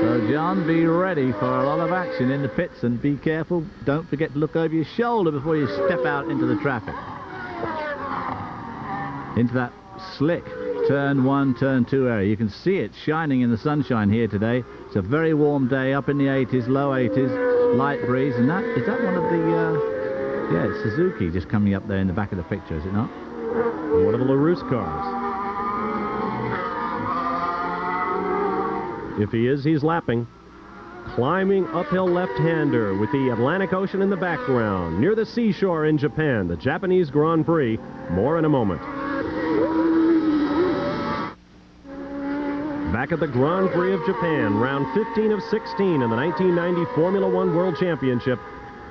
So, John, be ready for a lot of action in the pits, and be careful. Don't forget to look over your shoulder before you step out into the traffic. Into that slick turn 1, turn 2 area. You can see it shining in the sunshine here today. It's a very warm day, up in the 80s, low 80s, light breeze. And is that one of the, yeah, it's Suzuki just coming up there in the back of the picture, is it not? One of the LaRousse cars. If he is, he's lapping. Climbing uphill left-hander with the Atlantic Ocean in the background. Near the seashore in Japan, the Japanese Grand Prix. More in a moment. Back at the Grand Prix of Japan, round 15 of 16 in the 1990 Formula One World Championship.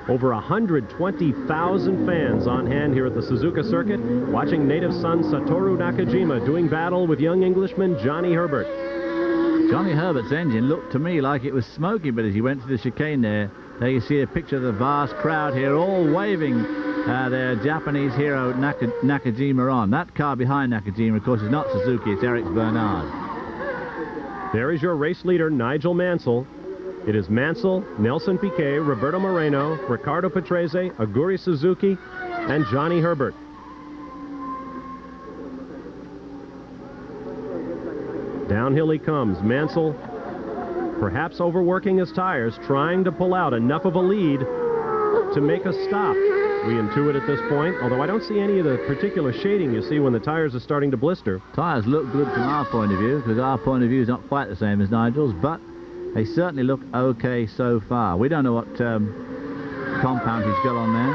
Over 120,000 fans on hand here at the Suzuka circuit, watching native son Satoru Nakajima doing battle with young Englishman Johnny Herbert. Johnny Herbert's engine looked to me like it was smoking, but as he went to the chicane there you see a picture of the vast crowd here all waving their Japanese hero Nakajima on. That car behind Nakajima, of course, is not Suzuki, it's Eric Bernard. There is your race leader, Nigel Mansell. It is Mansell, Nelson Piquet, Roberto Moreno, Riccardo Patrese, Aguri Suzuki, and Johnny Herbert. Downhill he comes. Mansell perhaps overworking his tires, trying to pull out enough of a lead to make a stop. We intuit at this point, although I don't see any of the particular shading you see when the tires are starting to blister. Tires look good from our point of view, because our point of view is not quite the same as Nigel's, but they certainly look okay so far. We don't know what compound he's got on there,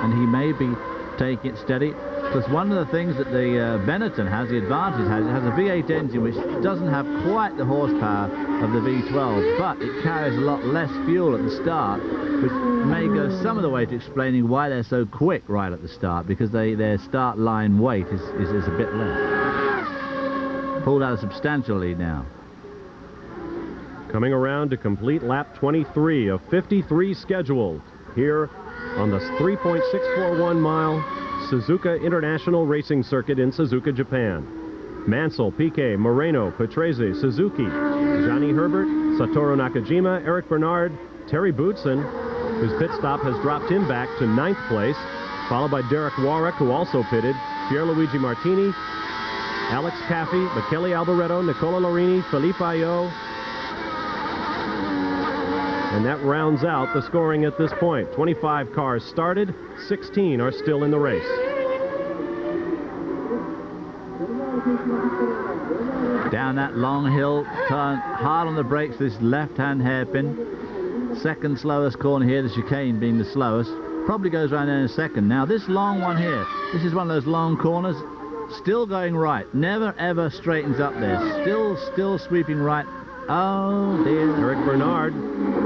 and he may be taking it steady. Because one of the things that the Benetton has, the advantage has, it has a V8 engine which doesn't have quite the horsepower of the V12, but it carries a lot less fuel at the start, which may go some of the way to explaining why they're so quick right at the start, because their start line weight is a bit less. Pulled out a substantial lead now. Coming around to complete lap 23 of 53 scheduled here on the 3.641 mile Suzuka International Racing Circuit in Suzuka, Japan. Mansell, Piquet, Moreno, Patrese, Suzuki, Johnny Herbert, Satoru Nakajima, Eric Bernard, Terry Boutsen, whose pit stop has dropped him back to 9th place, followed by Derek Warwick, who also pitted, Pierluigi Martini, Alex Caffey, Michele Alboreto, Nicola Larini, Felipe Ayo. And that rounds out the scoring at this point. 25 cars started, 16 are still in the race. Down that long hill, turn hard on the brakes, this left-hand hairpin. Second slowest corner here, the chicane being the slowest. Probably goes around there in a second. Now this long one here, this is one of those long corners, still going right. Never ever straightens up there. Still sweeping right. Oh dear. Eric Bernard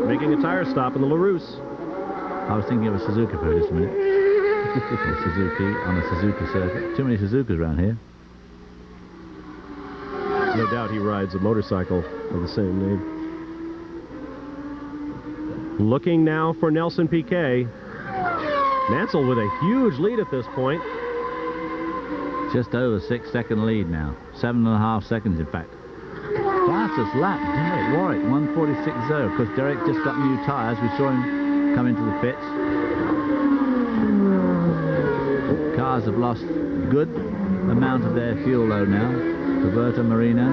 making a tire stop in the LaRousse. I was thinking of a Suzuka for just a minute. A Suzuki on a Suzuka circuit. Too many Suzukas around here. No doubt he rides a motorcycle of the same name. Looking now for Nelson Piquet. Mansell with a huge lead at this point. Just over 6-second lead now. 7.5 seconds, in fact. Fastest lap, Derek Warwick, 1:46.0. Of course, Derek just got new tyres. We saw him come into the pits. Cars have lost a good amount of their fuel load now. Roberto Marino.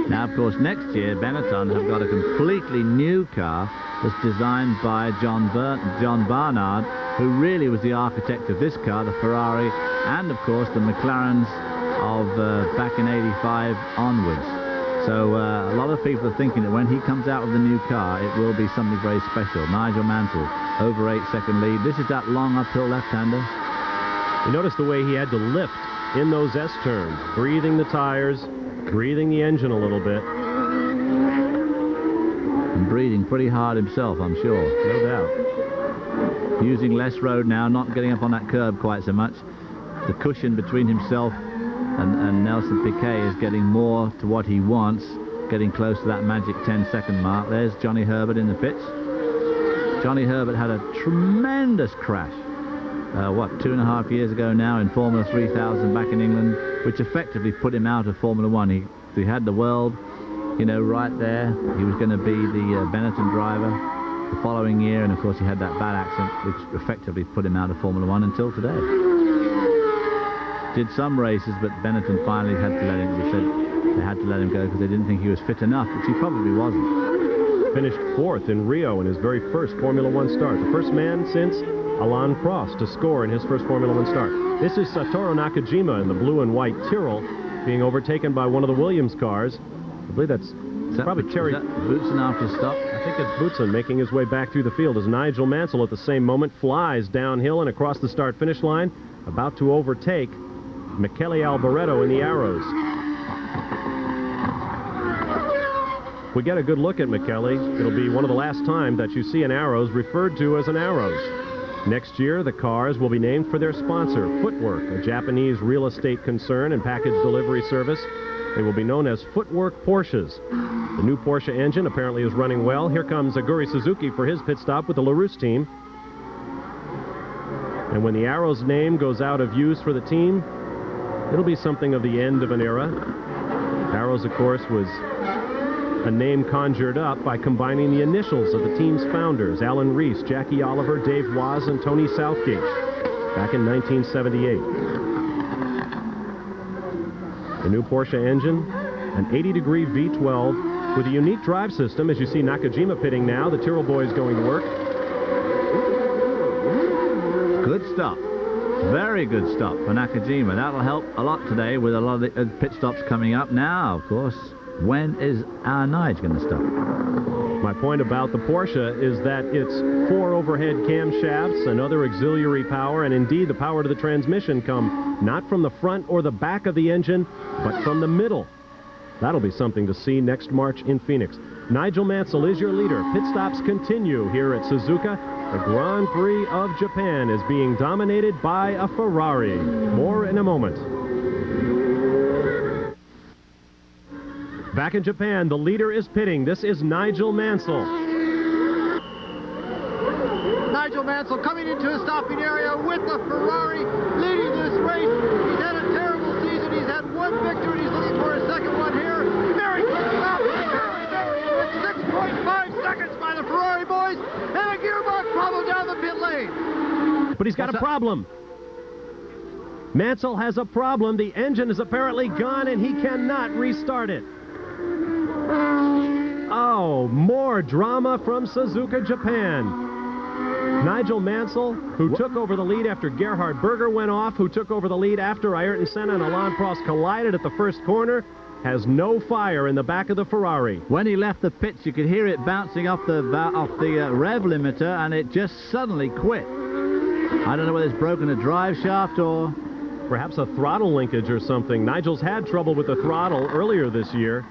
Now, of course, next year, Benetton have got a completely new car that's designed by John Barnard, who really was the architect of this car, the Ferrari, and, of course, the McLarens of back in '85 onwards. So a lot of people are thinking that when he comes out with the new car, it will be something very special. Nigel Mansell, over 8-second lead. This is that long uphill left-hander. You notice the way he had to lift in those S-turns, breathing the tires, breathing the engine a little bit. And breathing pretty hard himself, I'm sure. No doubt. Using less road now, not getting up on that curb quite so much. The cushion between himself and Nelson Piquet is getting more to what he wants, getting close to that magic 10-second mark. There's Johnny Herbert in the pits. Johnny Herbert had a tremendous crash, 2.5 years ago now in Formula 3000 back in England, which effectively put him out of Formula 1. He had the world, you know, right there. He was going to be the Benetton driver the following year, and of course he had that bad accident which effectively put him out of Formula 1 until today. Did some races, but Benetton finally had to let him, they said they had to let him go because they didn't think he was fit enough, which he probably wasn't. Finished 4th in Rio in his very first Formula 1 start. The first man since Alain Prost to score in his first Formula 1 start. This is Satoru Nakajima in the blue and white Tyrrell, being overtaken by one of the Williams cars. I believe that's probably Terry Boutsen after stop. I think it's Boutsen making his way back through the field as Nigel Mansell at the same moment flies downhill and across the start-finish line, about to overtake Michele Alboreto in the Arrows. If we get a good look at Michele, it'll be one of the last times that you see an Arrows referred to as an Arrows. Next year, the cars will be named for their sponsor, Footwork, a Japanese real estate concern and package delivery service. They will be known as Footwork Porsches. The new Porsche engine apparently is running well. Here comes Aguri Suzuki for his pit stop with the LaRousse team. And when the Arrows name goes out of use for the team, it'll be something of the end of an era. Arrows, of course, was a name conjured up by combining the initials of the team's founders, Alan Reese, Jackie Oliver, Dave Waz, and Tony Southgate, back in 1978. The new Porsche engine, an 80-degree V12 with a unique drive system. As you see Nakajima pitting now, the Tyrrell boys going to work. Good stop. Very good stop for Nakajima. That'll help a lot today with a lot of the pit stops coming up. Now, of course, when is our Nige going to stop? My point about the Porsche is that it's 4 overhead camshafts and other auxiliary power, and indeed the power to the transmission come not from the front or the back of the engine, but from the middle. That'll be something to see next March in Phoenix. Nigel Mansell is your leader. Pit stops continue here at Suzuka. The Grand Prix of Japan is being dominated by a Ferrari. More in a moment. Back in Japan, the leader is pitting. This is Nigel Mansell. Nigel Mansell coming into a stopping area with the Ferrari, leading this race. He's had a terrible season. He's had one victory. He's looking for a second one here. Very close out. Very good. 6.5 seconds by the Ferrari boys. And a gearbox problem down the pit lane. But he's got a problem. Mansell has a problem. The engine is apparently gone, and he cannot restart it. Oh, more drama from Suzuka, Japan. Nigel Mansell, who took over the lead after Gerhard Berger went off, who took over the lead after Ayrton Senna and Alain Prost collided at the first corner, has no fire in the back of the Ferrari. When he left the pits, you could hear it bouncing off the rev limiter, and it just suddenly quit. I don't know whether it's broken a drive shaft or perhaps a throttle linkage or something. Nigel's had trouble with the throttle earlier this year.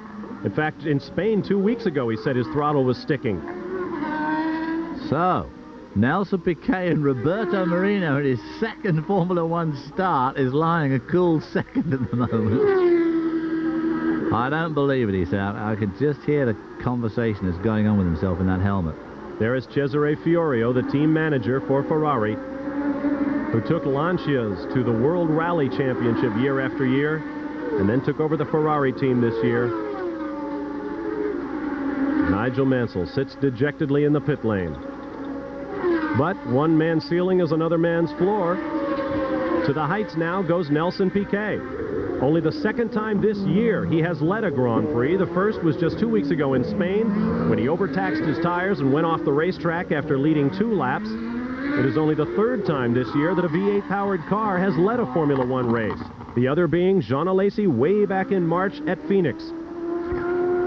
In fact, in Spain 2 weeks ago, he said his throttle was sticking. So, Nelson Piquet and Roberto Marino in his second Formula One start is lying a cool second at the moment. I don't believe it, he said. I could just hear the conversation that's going on with himself in that helmet. There is Cesare Fiorio, the team manager for Ferrari, who took Lancias to the World Rally Championship year after year, and then took over the Ferrari team this year. Nigel Mansell sits dejectedly in the pit lane. But one man's ceiling is another man's floor. To the heights now goes Nelson Piquet. Only the second time this year he has led a Grand Prix. The first was just 2 weeks ago in Spain when he overtaxed his tires and went off the racetrack after leading 2 laps. It is only the third time this year that a V8-powered car has led a Formula One race. The other being Jean Alesi way back in March at Phoenix.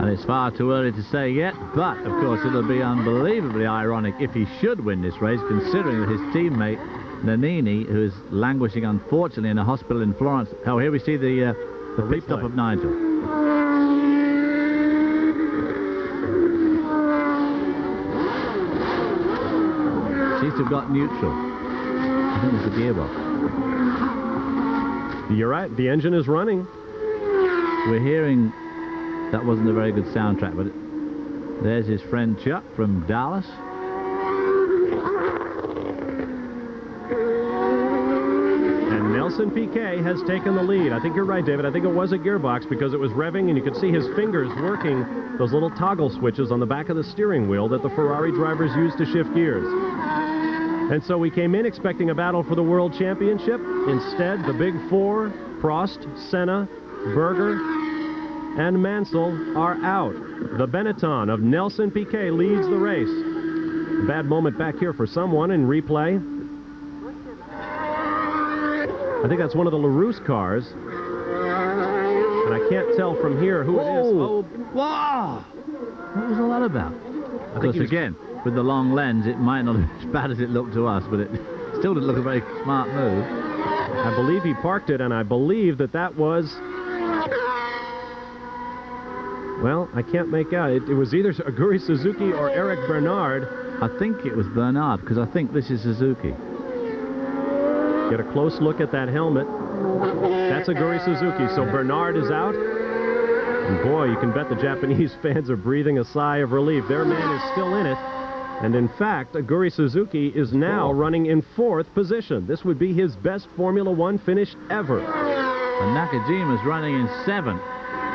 And it's far too early to say yet, but of course it'll be unbelievably ironic if he should win this race, considering that his teammate Nannini, who is languishing unfortunately in a hospital in Florence. Oh, here we see the pit stop of Nigel. Seems to have got neutral. I think it's the gearbox. You're right, the engine is running. We're hearing. That wasn't a very good soundtrack, but there's his friend Chuck from Dallas. And Nelson Piquet has taken the lead. I think you're right, David. I think it was a gearbox because it was revving, and you could see his fingers working those little toggle switches on the back of the steering wheel that the Ferrari drivers use to shift gears. And so we came in expecting a battle for the World Championship. Instead, the Big Four, Prost, Senna, Berger, and Mansell are out. The Benetton of Nelson Piquet leads the race. A bad moment back here for someone in replay. I think that's one of the LaRousse cars. And I can't tell from here who it is. Oh, wow! What was all that about? Of course, again, with the long lens, it might not be as bad as it looked to us, but it still didn't look a very smart move. I believe he parked it, and I believe that was... Well, I can't make out. It was either Aguri Suzuki or Eric Bernard. I think it was Bernard, because I think this is Suzuki. Get a close look at that helmet. That's Aguri Suzuki, so Bernard is out. And boy, you can bet the Japanese fans are breathing a sigh of relief. Their man is still in it. And in fact, Aguri Suzuki is now running in 4th position. This would be his best Formula One finish ever. And Nakajima's running in 7th.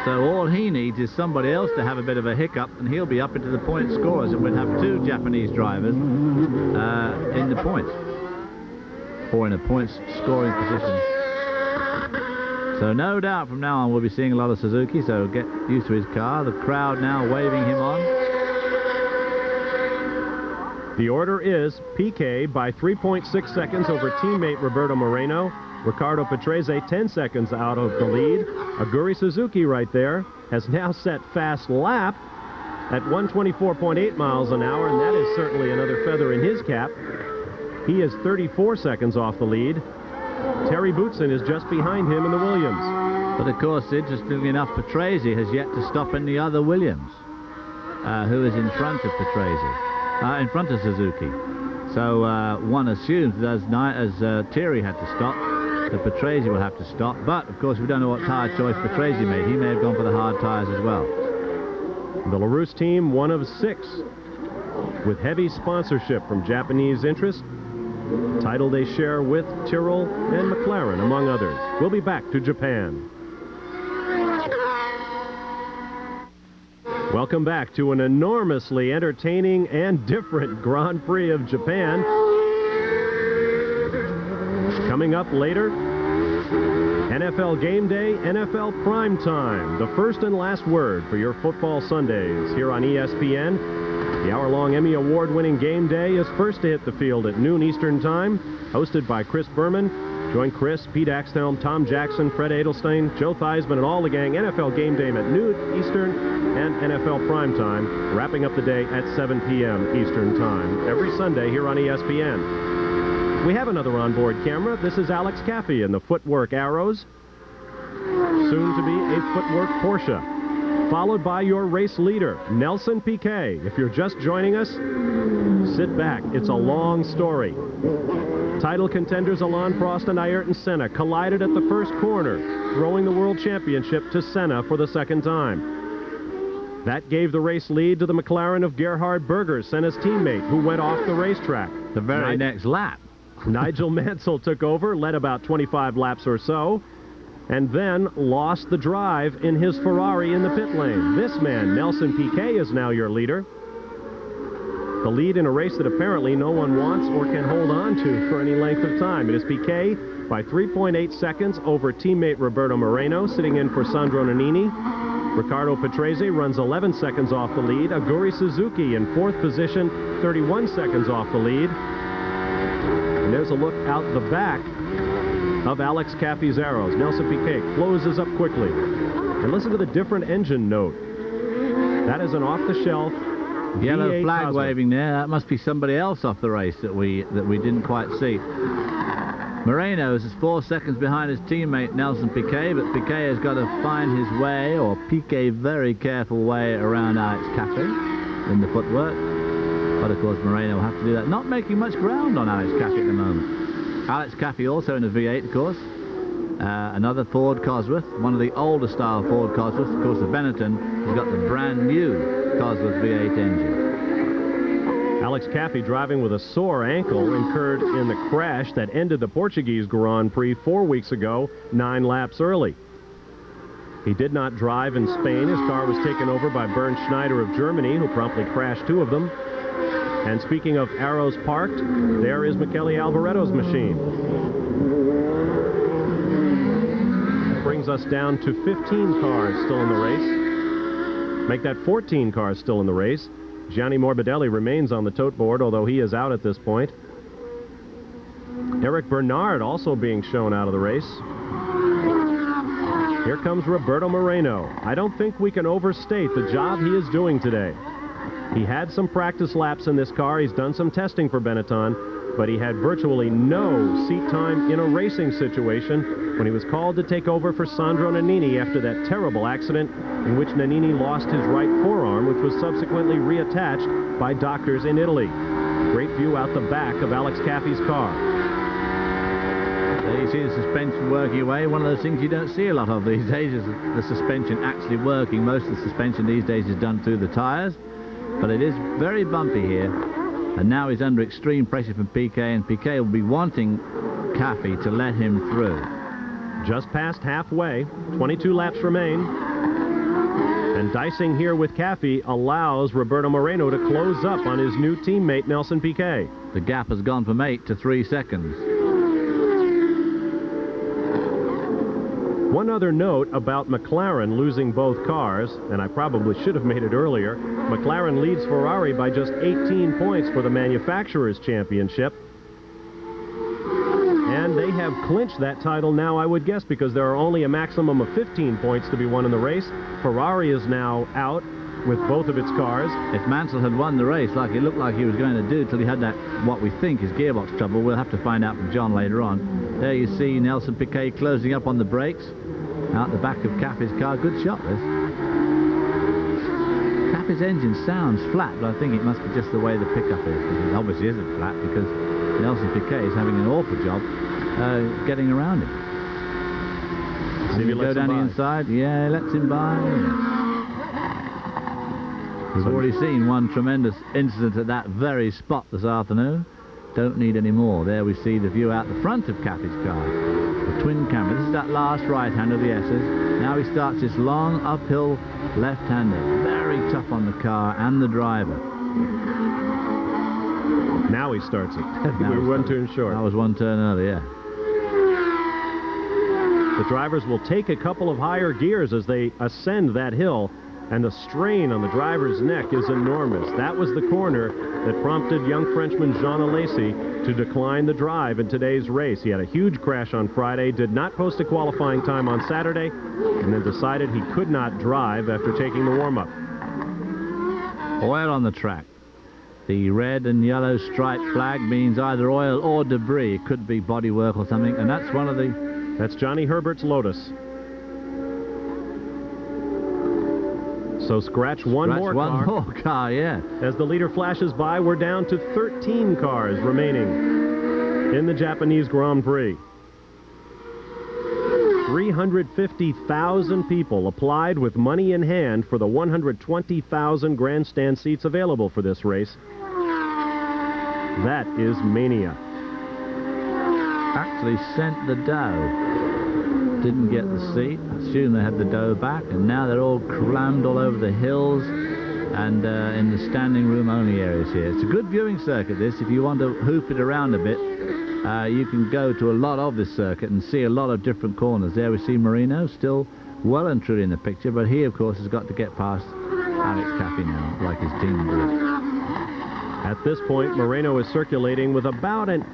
So all he needs is somebody else to have a bit of a hiccup, and he'll be up into the point scorers, and we'll have 2 Japanese drivers in the points, or in a points scoring position. So no doubt from now on we'll be seeing a lot of Suzuki, so get used to his car. The crowd now waving him on. The order is Piquet by 3.6 seconds over teammate Roberto Moreno. Riccardo Patrese 10 seconds out of the lead. Aguri Suzuki right there has now set fast lap at 124.8 miles an hour, and that is certainly another feather in his cap. He is 34 seconds off the lead. Terry Boutsen is just behind him in the Williams. But of course, interestingly enough, Patrese has yet to stop in the other Williams, who is in front of Patrese, in front of Suzuki. So one assumes that as Thierry had to stop, that Patrese will have to stop. But of course, we don't know what tyre choice Patrese made. He may have gone for the hard tyres as well. The LaRousse team, one of 6, with heavy sponsorship from Japanese interest. Title they share with Tyrrell and McLaren, among others. We'll be back to Japan. Welcome back to an enormously entertaining and different Grand Prix of Japan. Coming up later, NFL Game Day, NFL Prime Time. The first and last word for your football Sundays here on ESPN. The hour-long Emmy Award-winning Game Day is first to hit the field at noon Eastern Time. Hosted by Chris Berman. Join Chris, Pete Axthelm, Tom Jackson, Fred Edelstein, Joe Theismann, and all the gang. NFL Game Day at noon Eastern and NFL Prime Time, wrapping up the day at 7 p.m. Eastern Time. Every Sunday here on ESPN. We have another onboard camera. This is Alex Caffey in the Footwork Arrows. Soon to be a Footwork Porsche. Followed by your race leader, Nelson Piquet. If you're just joining us, sit back. It's a long story. Title contenders Alain Prost and Ayrton Senna collided at the first corner, throwing the World Championship to Senna for the second time. That gave the race lead to the McLaren of Gerhard Berger, Senna's teammate, who went off the racetrack. The very next lap. Nigel Mansell took over, led about 25 laps or so, and then lost the drive in his Ferrari in the pit lane. This man, Nelson Piquet, is now your leader. The lead in a race that apparently no one wants or can hold on to for any length of time. It is Piquet by 3.8 seconds over teammate Roberto Moreno, sitting in for Sandro Nannini. Riccardo Patrese runs 11 seconds off the lead. Aguri Suzuki in 4th position, 31 seconds off the lead. And there's a look out the back of Alex Caffey's Arrows. Nelson Piquet closes up quickly. And listen to the different engine note. That is an off-the-shelf yellow V8 flag Cosworth. waving there. That must be somebody else off the race that we didn't quite see. Moreno is 4 seconds behind his teammate Nelson Piquet, but Piquet has got to find his way, or Piquet very careful way, around Alex Caffey in the footwork. But of course Moreno will have to do that. Not making much ground on Alex Caffey at the moment. Alex Caffey also in a V8, of course. Another Ford Cosworth, one of the older style Ford Cosworths. Of course, the Benetton has got the brand new Cosworth V8 engine. Alex Caffey, driving with a sore ankle, incurred in the crash that ended the Portuguese Grand Prix 4 weeks ago, 9 laps early. He did not drive in Spain. His car was taken over by Bernd Schneider of Germany, who promptly crashed 2 of them. And speaking of arrows parked, there is Michele Alvareto's machine. That brings us down to 15 cars still in the race. Make that 14 cars still in the race. Gianni Morbidelli remains on the tote board, although he is out at this point. Eric Bernard also being shown out of the race. Here comes Roberto Moreno. I don't think we can overstate the job he is doing today. He had some practice laps in this car. He's done some testing for Benetton, but he had virtually no seat time in a racing situation when he was called to take over for Sandro Nannini after that terrible accident in which Nannini lost his right forearm, which was subsequently reattached by doctors in Italy. Great view out the back of Alex Caffey's car. There you see the suspension working away. One of those things you don't see a lot of these days is the suspension actually working. Most of the suspension these days is done through the tires. But it is very bumpy here, and now he's under extreme pressure from Piquet, and Piquet will be wanting Caffey to let him through. Just past halfway, 22 laps remain. And dicing here with Caffey allows Roberto Moreno to close up on his new teammate, Nelson Piquet. The gap has gone from 8 to 3 seconds. One other note about McLaren losing both cars, and I probably should have made it earlier, McLaren leads Ferrari by just 18 points for the Manufacturers' Championship. And they have clinched that title now, I would guess, because there are only a maximum of 15 points to be won in the race. Ferrari is now out with both of its cars. If Mansell had won the race like it looked like he was going to do till he had that, what we think is gearbox trouble, we'll have to find out from John later on. There you see Nelson Piquet closing up on the brakes. Out the back of Caffey's car. Good shot, this. Caffey's engine sounds flat, but I think it must be just the way the pickup is. It obviously isn't flat because Nelson Piquet is having an awful job getting around him. See if he go down the inside. Yeah, lets him by. We've already seen one tremendous incident at that very spot this afternoon. Don't need any more. There we see the view out the front of Caffey's car. The twin camera. This is that last right-hander of the S's. Now he starts this long uphill left-hander. Very tough on the car and the driver. Now he starts it. We were one turn short. That was one turn earlier. The drivers will take a couple of higher gears as they ascend that hill, and the strain on the driver's neck is enormous. That was the corner that prompted young Frenchman Jean Alesi to decline the drive in today's race. He had a huge crash on Friday, did not post a qualifying time on Saturday, and then decided he could not drive after taking the warm-up. Oil on the track. The red and yellow striped flag means either oil or debris. It could be bodywork or something, and that's one of the... That's Johnny Herbert's Lotus. So scratch one more car, yeah. As the leader flashes by, we're down to 13 cars remaining in the Japanese Grand Prix. 350,000 people applied with money in hand for the 120,000 grandstand seats available for this race. That is mania. Actually sent the dough. Didn't get the seat. I assume they had the dough back, and now they're all crammed all over the hills and in the standing room only areas here. It's a good viewing circuit, this. If you want to hoop it around a bit, you can go to a lot of this circuit and see a lot of different corners. There we see Marino still well and truly in the picture, but he of course has got to get past Alex Caffey now, like his team did. At this point, Moreno is circulating with about an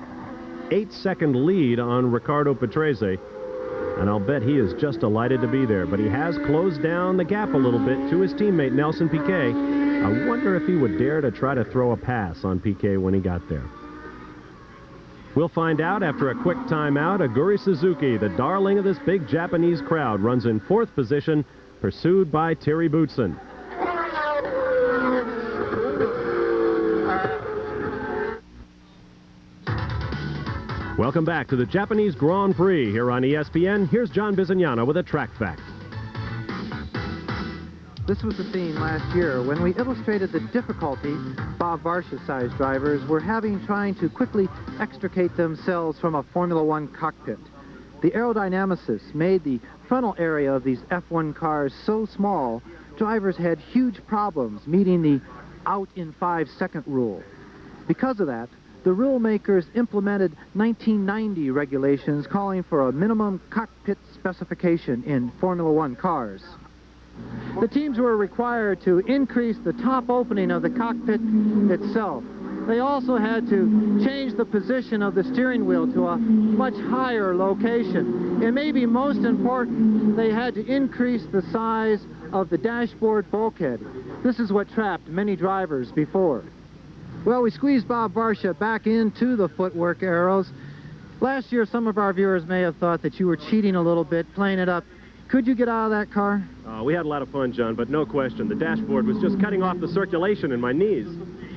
8-second lead on Riccardo Patrese, and I'll bet he is just delighted to be there. But he has closed down the gap a little bit to his teammate Nelson Piquet. I wonder if he would dare to try to throw a pass on Piquet when he got there. We'll find out after a quick timeout. Aguri Suzuki, the darling of this big Japanese crowd, runs in 4th position, pursued by Thierry Boutsen. Welcome back to the Japanese Grand Prix here on ESPN. Here's John Bizignano with a track fact. This was the theme last year when we illustrated the difficulty Bob Varsha-sized drivers were having trying to quickly extricate themselves from a Formula One cockpit. The aerodynamicists made the frontal area of these F1 cars so small, drivers had huge problems meeting the out in 5-second rule. Because of that, the rule makers implemented 1990 regulations calling for a minimum cockpit specification in Formula One cars. The teams were required to increase the top opening of the cockpit itself. They also had to change the position of the steering wheel to a much higher location. And maybe most important, they had to increase the size of the dashboard bulkhead. This is what trapped many drivers before. Well, we squeezed Bob Varsha back into the footwork arrows. Last year, some of our viewers may have thought that you were cheating a little bit, playing it up. Could you get out of that car? We had a lot of fun, John, but no question. The dashboard was just cutting off the circulation in my knees.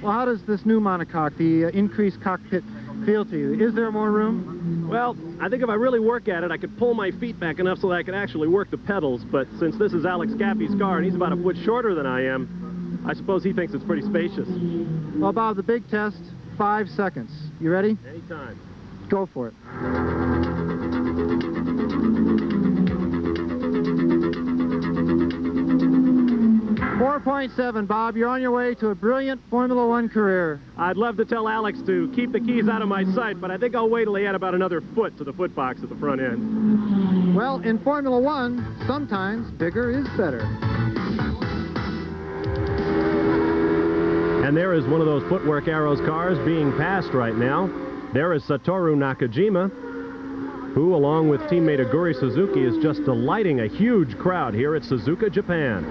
Well, how does this new monocoque, the increased cockpit, feel to you? Is there more room? Well, I think if I really work at it, I could pull my feet back enough so that I could actually work the pedals, but since this is Alex Caffey's car and he's about a foot shorter than I am, I suppose he thinks it's pretty spacious. Well, Bob, the big test, 5 seconds. You ready? Anytime. Go for it. 1:02.7, Bob. You're on your way to a brilliant Formula One career. I'd love to tell Alex to keep the keys out of my sight, but I think I'll wait till he add about another foot to the foot box at the front end. Well, in Formula One, sometimes bigger is better. And there is one of those Footwork Arrows cars being passed right now. There is Satoru Nakajima, who, along with teammate Aguri Suzuki, is just delighting a huge crowd here at Suzuka, Japan.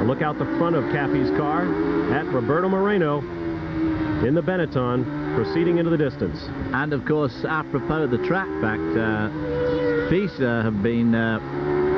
A look out the front of Cappy's car at Roberto Moreno in the Benetton, proceeding into the distance. And, of course, apropos of the track fact, FISA have been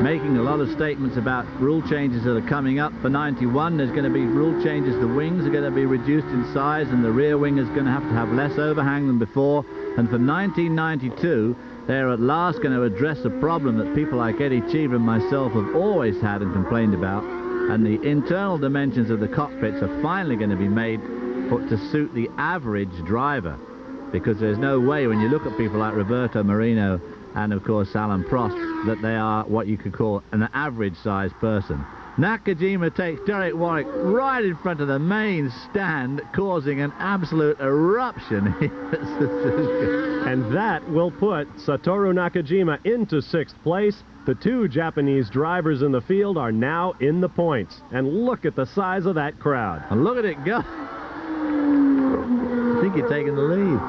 making a lot of statements about rule changes that are coming up for 91. There's going to be rule changes. The wings are going to be reduced in size, and the rear wing is going to have less overhang than before. And for 1992, they're at last going to address a problem that people like Eddie Cheever and myself have always had and complained about. And the internal dimensions of the cockpits are finally going to be made to suit the average driver. Because there's no way, when you look at people like Roberto Moreno and, of course, Alan Prost, that they are what you could call an average-sized person. Nakajima takes Derek Warwick right in front of the main stand, causing an absolute eruption here at Suzuka. And that will put Satoru Nakajima into 6th place. The two Japanese drivers in the field are now in the points. And look at the size of that crowd. And look at it go. I think you're taking the lead.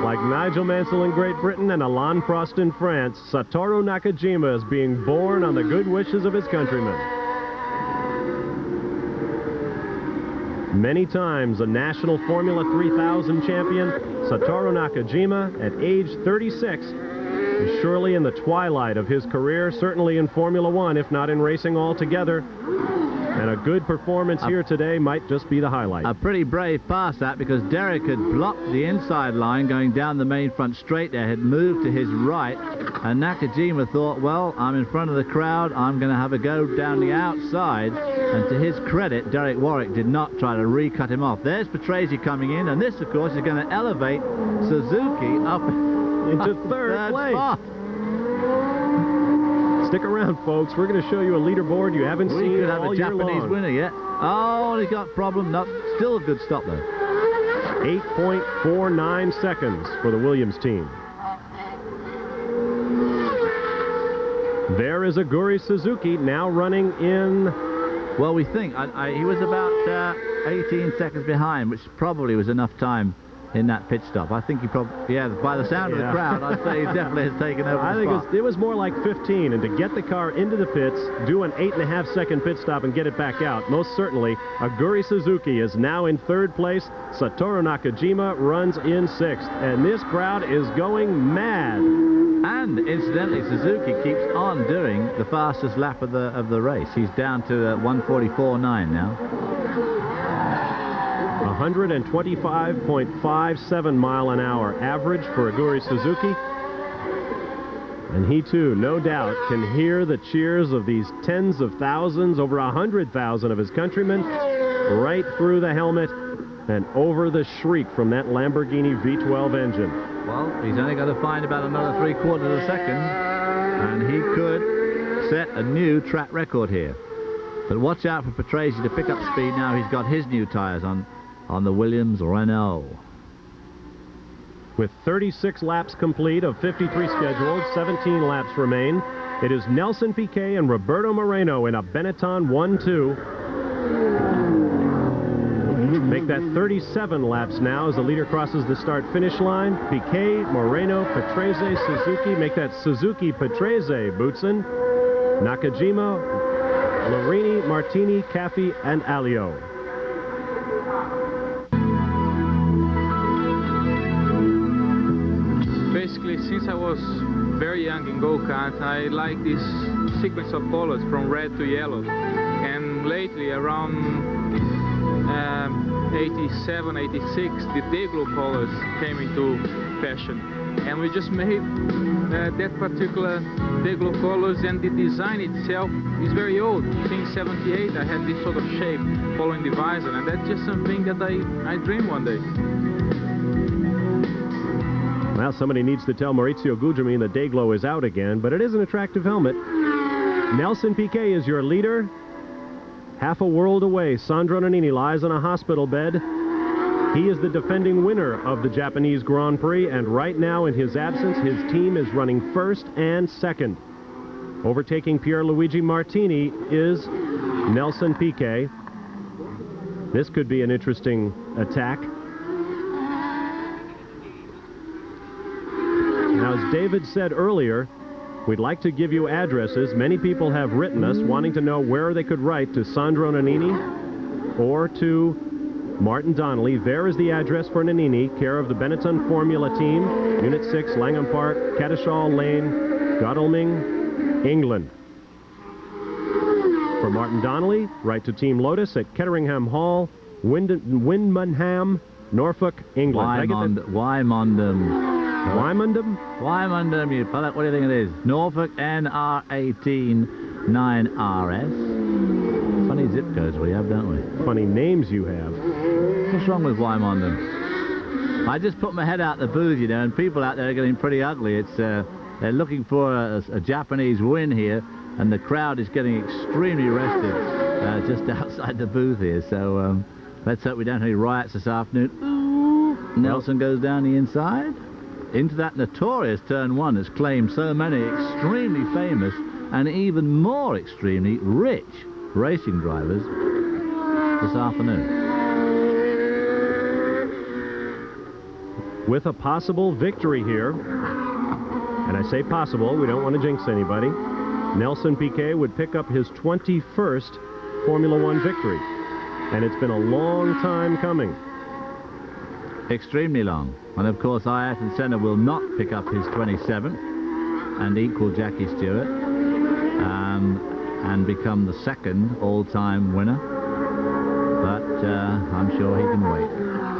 Like Nigel Mansell in Great Britain and Alain Prost in France, Satoru Nakajima is being born on the good wishes of his countrymen. Many times a national Formula 3000 champion, Satoru Nakajima, at age 36, is surely in the twilight of his career, certainly in Formula One, if not in racing altogether. And a good performance here today might just be the highlight. A pretty brave pass, that, because Derek had blocked the inside line going down the main front straight there, had moved to his right, and Nakajima thought, well, I'm in front of the crowd, I'm going to have a go down the outside. And to his credit, Derek Warwick did not try to recut him off. There's Patrese coming in, and this, of course, is going to elevate Suzuki up into third place. Spot. Stick around, folks. We're going to show you a leaderboard you haven't seen all year long. We could have a Japanese winner yet. Oh, he's got a problem. No, still a good stop, though. 8.49 seconds for the Williams team. There is Aguri Suzuki now running in... Well, we think he was about 18 seconds behind, which probably was enough time in that pit stop. I think he probably, yeah, by the sound of the crowd, I'd say he definitely has taken over I the spot. think it was more like 15, and to get the car into the pits, do an 8.5-second pit stop and get it back out. Most certainly, Aguri Suzuki is now in 3rd place. Satoru Nakajima runs in 6th, and this crowd is going mad. And incidentally, Suzuki keeps on doing the fastest lap of the race. He's down to 1:44.9 now. 125.57 mile an hour average for Aguri Suzuki. And he, too, no doubt, can hear the cheers of these tens of thousands, over 100,000 of his countrymen, right through the helmet and over the shriek from that Lamborghini V12 engine. Well, he's only got to find about another 3/4 of a second, and he could set a new track record here. But watch out for Patrese to pick up speed now. He's got his new tires on the Williams Renault. With 36 laps complete of 53 scheduled, 17 laps remain. It is Nelson Piquet and Roberto Moreno in a Benetton 1-2. Make that 37 laps now as the leader crosses the start-finish line. Piquet, Moreno, Patrese, Suzuki. Make that Suzuki, Patrese, Boutsen, Nakajima, Larini, Martini, Caffey, and Alio. Basically, since I was very young in go-kart, I like this sequence of colors from red to yellow. And lately, around 87, 86, the day-glow colors came into fashion. And we just made that particular day-glow colors, and the design itself is very old. Since 78, I had this sort of shape following the visor, and that's just something that I dream one day. Well, somebody needs to tell Maurizio Guglielmin the day-glow is out again, but it is an attractive helmet. Nelson Piquet is your leader. Half a world away, Sandro Nannini lies on a hospital bed. He is the defending winner of the Japanese Grand Prix, and right now, in his absence, his team is running first and second. Overtaking Pierluigi Martini is Nelson Piquet. This could be an interesting attack. Now, as David said earlier, we'd like to give you addresses. Many people have written us wanting to know where they could write to Sandro Nannini or to Martin Donnelly. There is the address for Nannini, care of the Benetton Formula Team, Unit 6, Langham Park, Cadishaw Lane, Godalming, England. For Martin Donnelly, write to Team Lotus at Ketteringham Hall, Wymondham, Norfolk, England. Wymondham? Wymondham, you what do you think it is? Norfolk, NR18 9RS. Funny zip codes we have, don't we? Funny names you have. What's wrong with Wymondham? I just put my head out the booth, you know, and people out there are getting pretty ugly. It's they're looking for a Japanese win here, and the crowd is getting extremely restive just outside the booth here. So let's hope we don't have any riots this afternoon. Ooh. Nelson goes down the inside into that notorious turn 1 that's claimed so many extremely famous and even more extremely rich racing drivers this afternoon. With a possible victory here, and I say possible, we don't want to jinx anybody, Nelson Piquet would pick up his 21st Formula One victory. And it's been a long time coming. Extremely long. And of course, Ayrton Senna will not pick up his 27th and equal Jackie Stewart and become the second all-time winner. But I'm sure he can wait.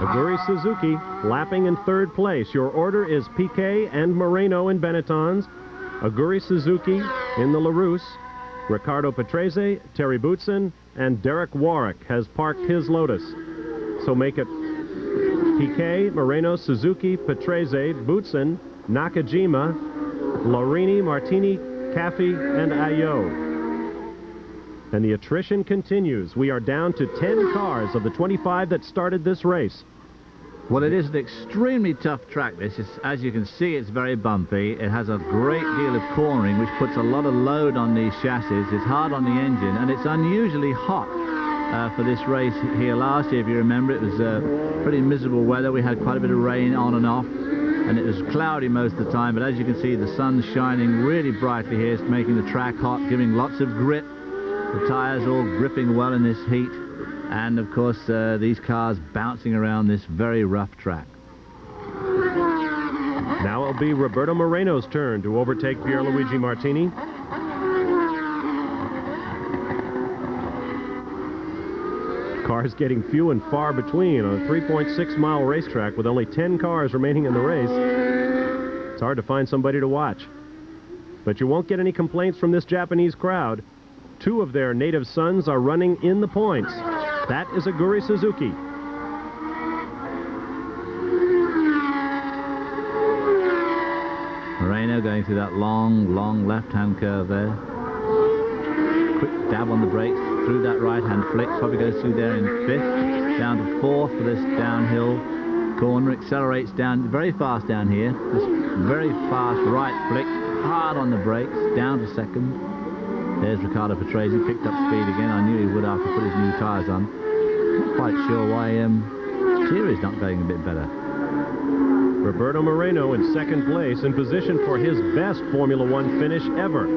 Aguri Suzuki lapping in 3rd place. Your order is Piquet and Moreno in Benettons, Aguri Suzuki in the Larousse, Riccardo Patrese, Terry Boutsen, and Derek Warwick has parked his Lotus. So make it Piquet, Moreno, Suzuki, Patrese, Boutsen, Nakajima, Laurini, Martini, Caffey, and Ayo. And the attrition continues. We are down to 10 cars of the 25 that started this race. Well, it is an extremely tough track. This is, as you can see, it's very bumpy. It has a great deal of cornering, which puts a lot of load on these chassis. It's hard on the engine, and it's unusually hot for this race here last year. If you remember, it was pretty miserable weather. We had quite a bit of rain on and off, and it was cloudy most of the time. But as you can see, the sun's shining really brightly here. It's making the track hot, giving lots of grip. The tires all gripping well in this heat. And, of course, these cars bouncing around this very rough track. Now it'll be Roberto Moreno's turn to overtake Pierluigi Martini. Cars getting few and far between on a 3.6-mile racetrack with only 10 cars remaining in the race. It's hard to find somebody to watch. But you won't get any complaints from this Japanese crowd. 2 of their native sons are running in the points. That is Aguri Suzuki. Moreno going through that long left-hand curve there. Quick dab on the brakes, through that right-hand flick. Probably goes through there in 5th, down to 4th for this downhill corner. Accelerates down very fast down here. This very fast right flick, hard on the brakes, down to 2nd. There's Riccardo Patrese, picked up speed again. I knew he would after put his new tyres on. Not quite sure why Thierry's not going a bit better. Roberto Moreno in 2nd place, in position for his best Formula One finish ever.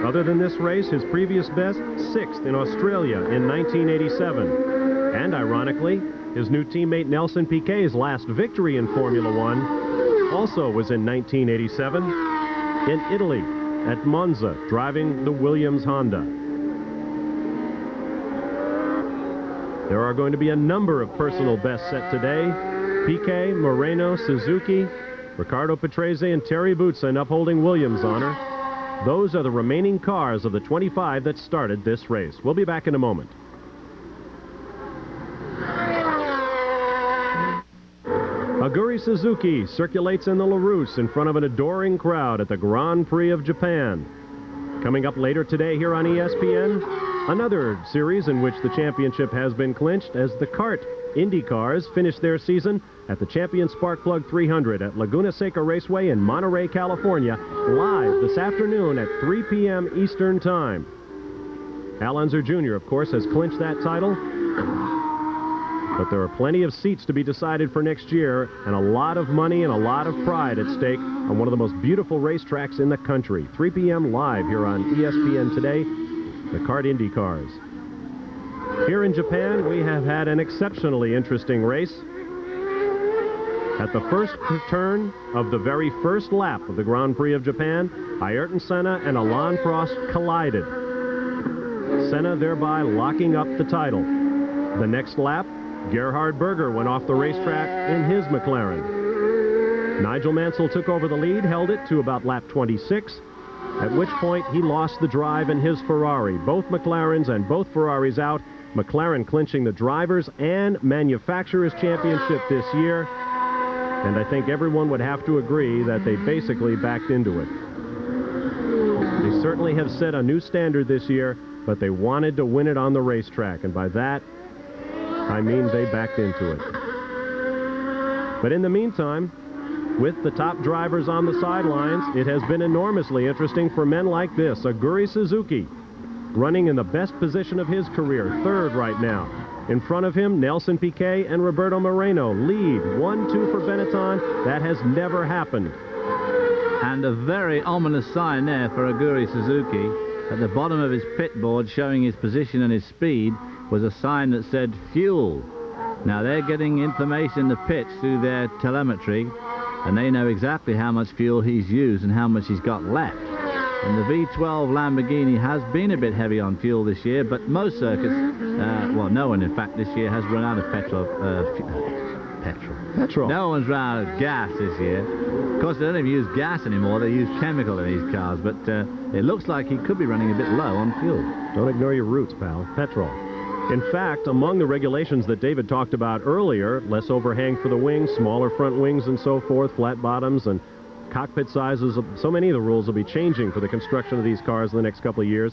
Other than this race, his previous best, 6th in Australia in 1987. And ironically, his new teammate Nelson Piquet's last victory in Formula One also was in 1987 in Italy at Monza, driving the Williams Honda. There are going to be a number of personal bests set today. Piquet, Moreno, Suzuki, Riccardo Patrese, and Terry Boutsen upholding Williams' honor. Those are the remaining cars of the 25 that started this race. We'll be back in a moment. Aguri Suzuki circulates in the Larousse in front of an adoring crowd at the Grand Prix of Japan. Coming up later today here on ESPN, another series in which the championship has been clinched as the kart Indy cars finish their season at the Champion Sparkplug 300 at Laguna Seca Raceway in Monterey, California, live this afternoon at 3 p.m. Eastern Time. Al Unser Jr., of course, has clinched that title, but there are plenty of seats to be decided for next year and a lot of money and a lot of pride at stake on one of the most beautiful racetracks in the country. 3 p.m. live here on ESPN today, the kart Indy cars. Here in Japan, we have had an exceptionally interesting race. At the first turn of the very first lap of the Grand Prix of Japan, Ayrton Senna and Alain Prost collided. Senna thereby locking up the title. The next lap, Gerhard Berger went off the racetrack in his McLaren. Nigel Mansell took over the lead, held it to about lap 26, at which point he lost the drive in his Ferrari. Both McLarens and both Ferraris out. McLaren clinching the Drivers' and Manufacturers' Championship this year. And I think everyone would have to agree that they basically backed into it. They certainly have set a new standard this year, but they wanted to win it on the racetrack. And by that, I mean they backed into it. But in the meantime, with the top drivers on the sidelines, it has been enormously interesting for men like this. Aguri Suzuki, running in the best position of his career, third right now. In front of him, Nelson Piquet and Roberto Moreno lead. 1-2 for Benetton. That has never happened. And a very ominous sign there for Aguri Suzuki. At the bottom of his pit board, showing his position and his speed, was a sign that said fuel. Now they're getting information in the pits through their telemetry, and they know exactly how much fuel he's used and how much he's got left. And the V12 Lamborghini has been a bit heavy on fuel this year, but most circuits, well, no one in fact this year has run out of petrol. No one's run out of gas this year. Of course, they don't even use gas anymore, they use chemical in these cars, but it looks like he could be running a bit low on fuel. Don't ignore your roots, pal. Petrol. In fact, among the regulations that David talked about earlier, less overhang for the wings, smaller front wings and so forth, flat bottoms, and cockpit sizes, so many of the rules will be changing for the construction of these cars in the next couple of years.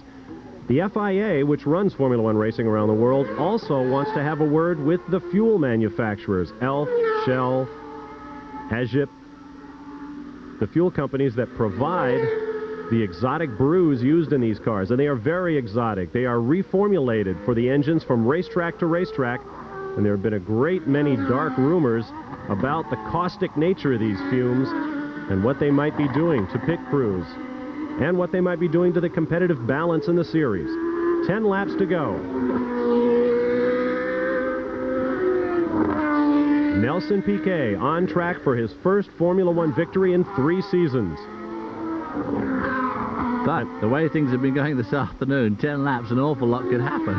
The FIA, which runs Formula One racing around the world, also wants to have a word with the fuel manufacturers, Elf, Shell, Ajip, the fuel companies that provide the exotic brews used in these cars. And they are very exotic. They are reformulated for the engines from racetrack to racetrack. And there have been a great many dark rumors about the caustic nature of these fumes and what they might be doing to pit crews and what they might be doing to the competitive balance in the series. 10 laps to go. Nelson Piquet on track for his first Formula One victory in 3 seasons. But the way things have been going this afternoon, 10 laps, an awful lot could happen.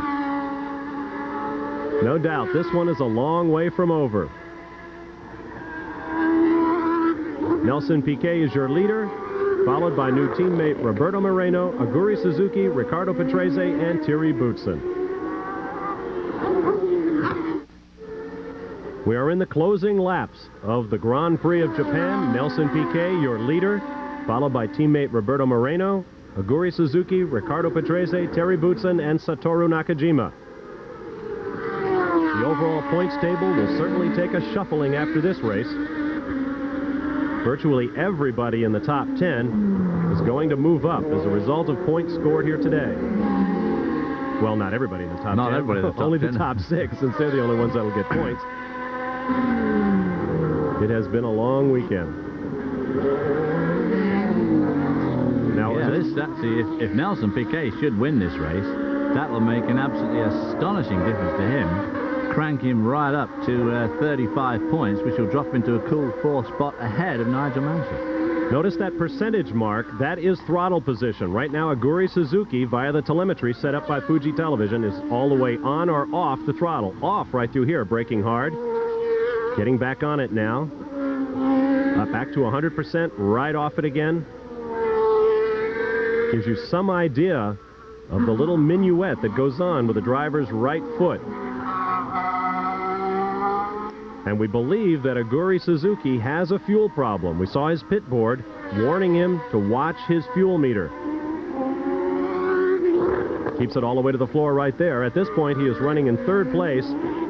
No doubt, this one is a long way from over. Nelson Piquet is your leader, followed by new teammate Roberto Moreno, Aguri Suzuki, Ricardo Patrese, and Thierry Boutsen. We are in the closing laps of the Grand Prix of Japan. Nelson Piquet, your leader, followed by teammate Roberto Moreno, Aguri Suzuki, Ricardo Patrese, Thierry Boutsen, and Satoru Nakajima. The overall points table will certainly take a shuffling after this race. Virtually everybody in the top 10 is going to move up as a result of points scored here today. Well, not everybody in the top 10. Not everybody in the top 10. Only the top 6, since they're the only ones that will get points. It has been a long weekend. Now, yeah, actually, if Nelson Piquet should win this race, that will make an absolutely astonishing difference to him. Crank him right up to 35 points, which will drop into a cool 4th spot ahead of Nigel Mansell. Notice that percentage mark. That is throttle position. Right now, Aguri Suzuki, via the telemetry set up by Fuji Television, is all the way on or off the throttle. Off right through here, braking hard. Getting back on it now. Back to 100%, right off it again. Gives you some idea of the little minuet that goes on with the driver's right foot. And we believe that Aguri Suzuki has a fuel problem. We saw his pit board warning him to watch his fuel meter. Keeps it all the way to the floor right there. At this point, he is running in third place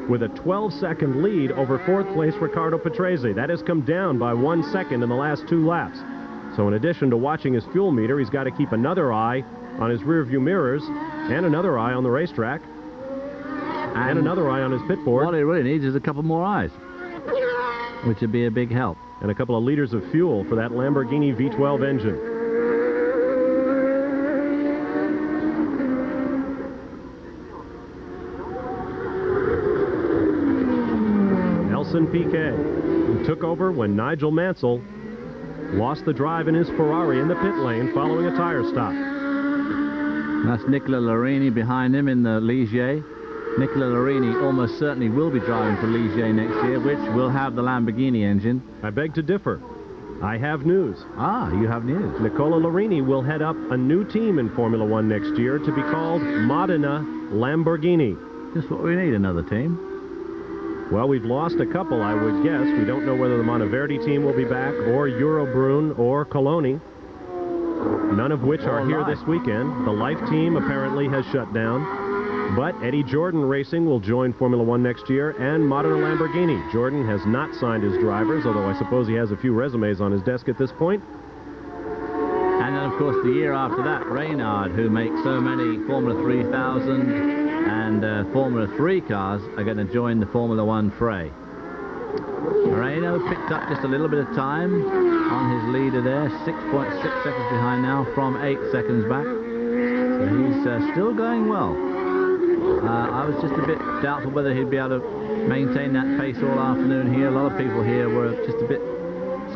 with a 12-second lead over fourth place Riccardo Patrese. That has come down by 1 second in the last 2 laps. So in addition to watching his fuel meter, he's got to keep another eye on his rearview mirrors and another eye on the racetrack and another eye on his pit board. What he really needs is a couple more eyes, which would be a big help. And a couple of liters of fuel for that Lamborghini V12 engine. Piquet, who took over when Nigel Mansell lost the drive in his Ferrari in the pit lane following a tire stop. That's Nicola Larini behind him in the Ligier. Nicola Larini almost certainly will be driving for Ligier next year, which will have the Lamborghini engine. I beg to differ. I have news. Ah, you have news. Nicola Larini will head up a new team in Formula One next year to be called Modena Lamborghini. Just what we need, another team. Well, we've lost a couple, I would guess. We don't know whether the Monteverdi team will be back, or Eurobrunn, or Coloni, none of which are here this weekend. The Life team apparently has shut down, but Eddie Jordan Racing will join Formula One next year, and Modena Lamborghini. Jordan has not signed his drivers, although I suppose he has a few resumes on his desk at this point. And then, of course, the year after that, Reynard, who makes so many Formula 3000 and Formula 3 cars, are going to join the Formula 1 fray. Moreno picked up just a little bit of time on his leader there, 6.6 seconds behind now from 8 seconds back. So he's still going well. I was just a bit doubtful whether he'd be able to maintain that pace all afternoon here. A lot of people here were just a bit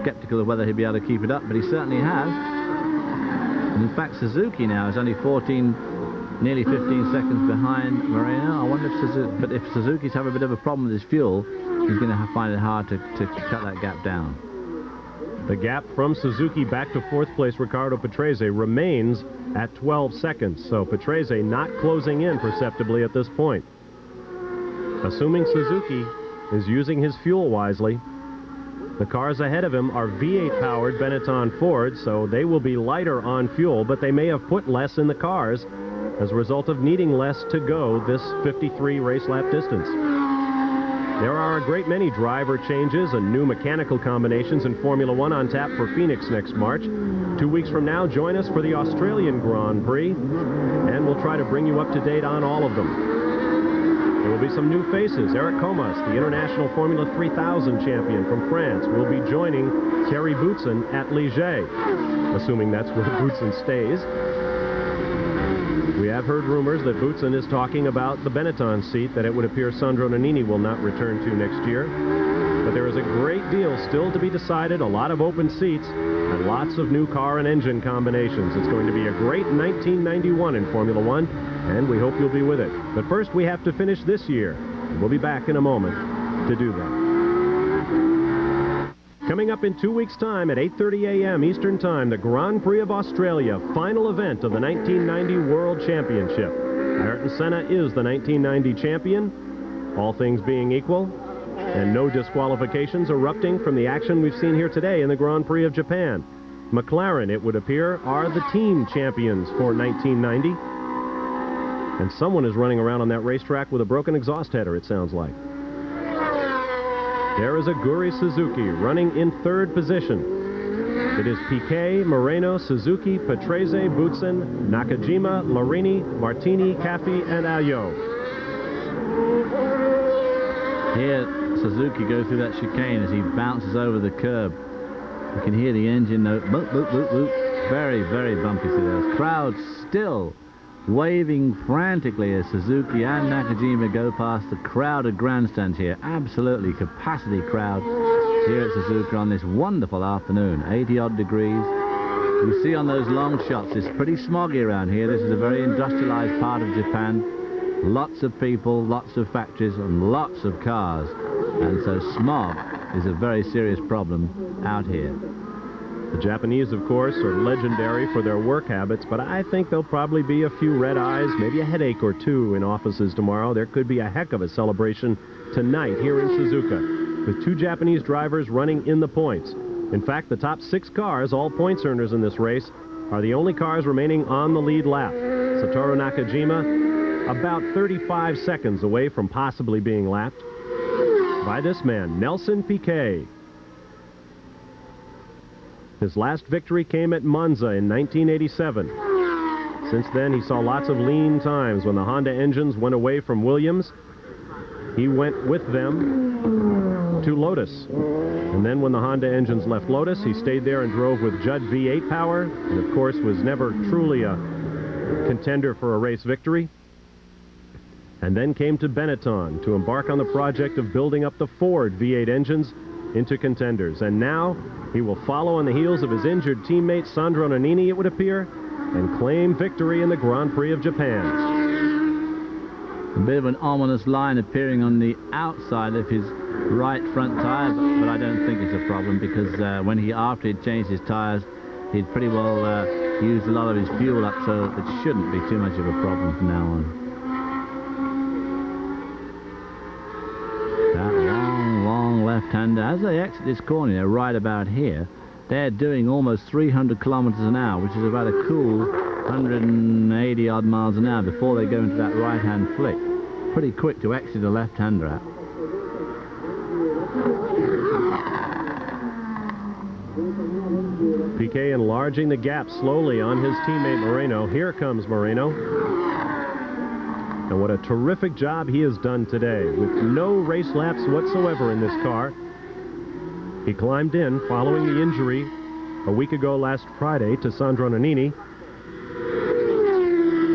skeptical of whether he'd be able to keep it up, but he certainly has. And in fact, Suzuki now is only nearly 15 seconds behind Moreno. I wonder if Suzuki's have a bit of a problem with his fuel, he's going to find it hard to cut that gap down. The gap from Suzuki back to fourth place Riccardo Patrese remains at 12 seconds, so Patrese not closing in perceptibly at this point. Assuming Suzuki is using his fuel wisely, the cars ahead of him are V8-powered Benetton Fords, so they will be lighter on fuel, but they may have put less in the cars as a result of needing less to go this 53 race lap distance. There are a great many driver changes and new mechanical combinations in Formula One on tap for Phoenix next March. 2 weeks from now, join us for the Australian Grand Prix, and we'll try to bring you up to date on all of them. There will be some new faces. Eric Comas, the International Formula 3000 champion from France, will be joining Thierry Boutsen at Ligier, assuming that's where Boutsen stays. We have heard rumors that Boutsen is talking about the Benetton seat that it would appear Sandro Nannini will not return to next year. But there is a great deal still to be decided, a lot of open seats, and lots of new car and engine combinations. It's going to be a great 1991 in Formula One, and we hope you'll be with it. But first, we have to finish this year. We'll be back in a moment to do that. Coming up in 2 weeks' time at 8:30 a.m. Eastern Time, the Grand Prix of Australia, final event of the 1990 World Championship. Ayrton Senna is the 1990 champion, all things being equal, and no disqualifications erupting from the action we've seen here today in the Grand Prix of Japan. McLaren, it would appear, are the team champions for 1990. And someone is running around on that racetrack with a broken exhaust header, it sounds like. There is Aguri Suzuki running in third position. It is Piquet, Moreno, Suzuki, Patrese, Boutsen, Nakajima, Larini, Martini, Caffi, and Ayo. Here, Suzuki goes through that chicane as he bounces over the curb. You can hear the engine note, boop, boop, boop, boop. Very, very bumpy through those. Crowd still waving frantically as Suzuki and Nakajima go past the crowded grandstands here. Absolutely capacity crowd here at Suzuka on this wonderful afternoon. 80-odd degrees. You see on those long shots, it's pretty smoggy around here. This is a very industrialized part of Japan. Lots of people, lots of factories, and lots of cars. And so smog is a very serious problem out here. The Japanese, of course, are legendary for their work habits, but I think there'll probably be a few red eyes, maybe a headache or two in offices tomorrow. There could be a heck of a celebration tonight here in Suzuka, with 2 Japanese drivers running in the points. In fact, the top 6 cars, all points earners in this race, are the only cars remaining on the lead lap. Satoru Nakajima about 35 seconds away from possibly being lapped by this man, Nelson Piquet. His last victory came at Monza in 1987. Since then, he saw lots of lean times when the Honda engines went away from Williams. He went with them to Lotus. And then when the Honda engines left Lotus, he stayed there and drove with Judd V8 power, and of course was never truly a contender for a race victory. And then came to Benetton to embark on the project of building up the Ford V8 engines into contenders. And now he will follow on the heels of his injured teammate Sandro Nannini, it would appear, and claim victory in the Grand Prix of Japan. A bit of an ominous line appearing on the outside of his right front tire, but I don't think it's a problem, because after he'd changed his tires, he'd pretty well used a lot of his fuel up, so it shouldn't be too much of a problem from now on. That long left-hander, as they exit this corner, they're right about here. They're doing almost 300 kilometers an hour, which is about a cool 180 odd miles an hour before they go into that right-hand flick. Pretty quick to exit a left-hander out. Piquet enlarging the gap slowly on his teammate Moreno. Here comes Moreno. And what a terrific job he has done today, with no race laps whatsoever in this car. He climbed in following the injury a week ago last Friday to Sandro Nannini.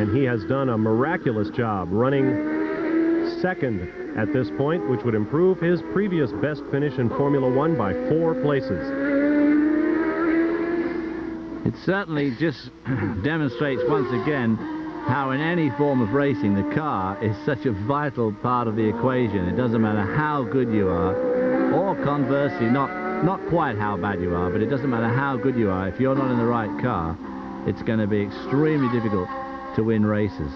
And he has done a miraculous job running second at this point, which would improve his previous best finish in Formula One by 4 places. It certainly just demonstrates once again how in any form of racing the car is such a vital part of the equation. It doesn't matter how good you are, or conversely, not quite how bad you are, but it doesn't matter how good you are. If you're not in the right car, it's going to be extremely difficult to win races,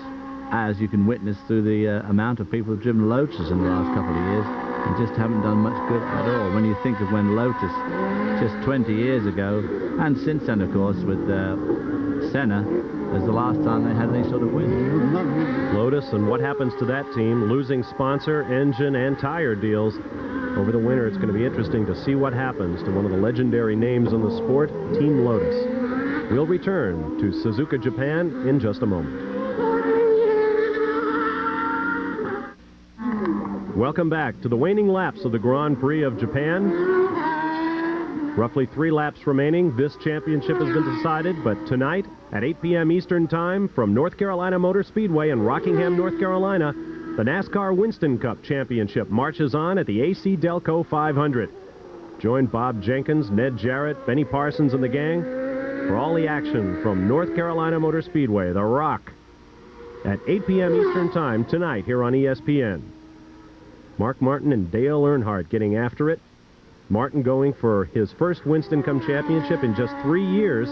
as you can witness through the amount of people who've driven Lotus in the last couple of years and just haven't done much good at all. When you think of when Lotus, just 20 years ago, and since then, of course, with Senna, was the last time they had any sort of win. Lotus, and what happens to that team, losing sponsor, engine, and tire deals over the winter. It's going to be interesting to see what happens to one of the legendary names in the sport, Team Lotus. We'll return to Suzuka, Japan in just a moment. Welcome back to the waning laps of the Grand Prix of Japan. Roughly 3 laps remaining. This championship has been decided, but tonight at 8 p.m. Eastern Time from North Carolina Motor Speedway in Rockingham, North Carolina, the NASCAR Winston Cup Championship marches on at the AC Delco 500. Join Bob Jenkins, Ned Jarrett, Benny Parsons, and the gang for all the action from North Carolina Motor Speedway, The Rock, at 8 p.m. Eastern Time tonight here on ESPN. Mark Martin and Dale Earnhardt getting after it. Martin going for his first Winston Cup championship in just 3 years.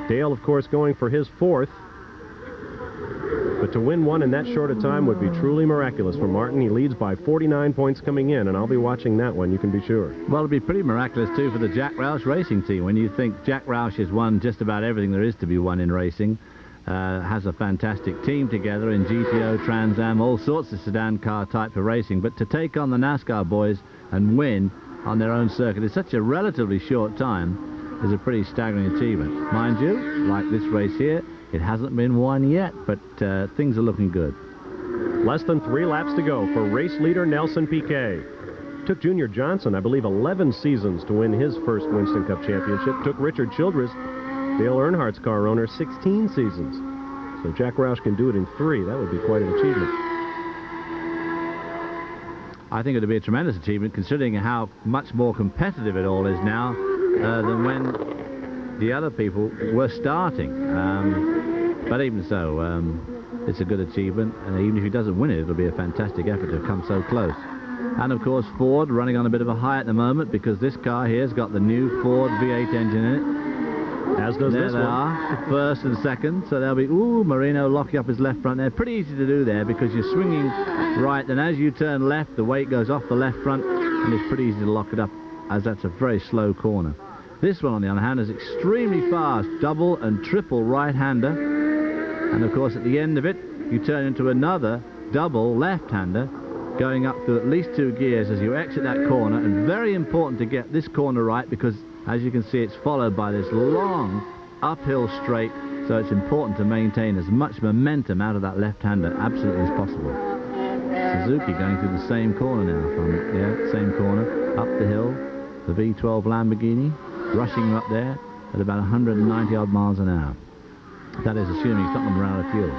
Dale, of course, going for his 4th. But to win one in that short a time would be truly miraculous for Martin. He leads by 49 points coming in, and I'll be watching that one, you can be sure. Well, it'll be pretty miraculous, too, for the Jack Roush racing team. When you think Jack Roush has won just about everything there is to be won in racing, has a fantastic team together in GTO, Trans Am, all sorts of sedan car type of racing. But to take on the NASCAR boys and win on their own circuit in such a relatively short time is a pretty staggering achievement. Mind you, like this race here, it hasn't been won yet, but things are looking good. Less than 3 laps to go for race leader Nelson Piquet. Took Junior Johnson, I believe, 11 seasons to win his first Winston Cup championship. Took Richard Childress, Dale Earnhardt's car owner, 16 seasons. So Jack Roush can do it in 3. That would be quite an achievement. I think it would be a tremendous achievement, considering how much more competitive it all is now than when the other people were starting. But even so, it's a good achievement, and even if he doesn't win it, it'll be a fantastic effort to have come so close. And of course, Ford running on a bit of a high at the moment, because this car here's got the new Ford V8 engine in it. As does this one. There they are, first and second. So they'll be, Marino locking up his left front there. Pretty easy to do there, because you're swinging right, and as you turn left, the weight goes off the left front, and it's pretty easy to lock it up, as that's a very slow corner. This one, on the other hand, is extremely fast. Double and triple right-hander. And of course, at the end of it, you turn into another double left-hander, going up through at least 2 gears as you exit that corner. And very important to get this corner right, because as you can see, it's followed by this long uphill straight, so it's important to maintain as much momentum out of that left-hander absolutely as possible. Suzuki going through the same corner now from same corner up the hill. The V12 Lamborghini rushing up there at about 190 odd miles an hour. That is assuming he's not going to run out of fuel.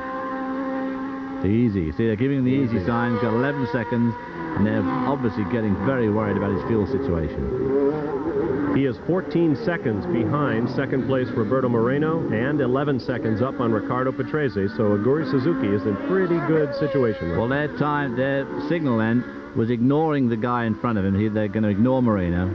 The easy, see, they're giving him the easy sign. He's got 11 seconds, and they're obviously getting very worried about his fuel situation. He is 14 seconds behind second place Roberto Moreno and 11 seconds up on Riccardo Patrese, so Aguri Suzuki is in pretty good situation right. Well, their signal then was ignoring the guy in front of him. They're going to ignore Moreno,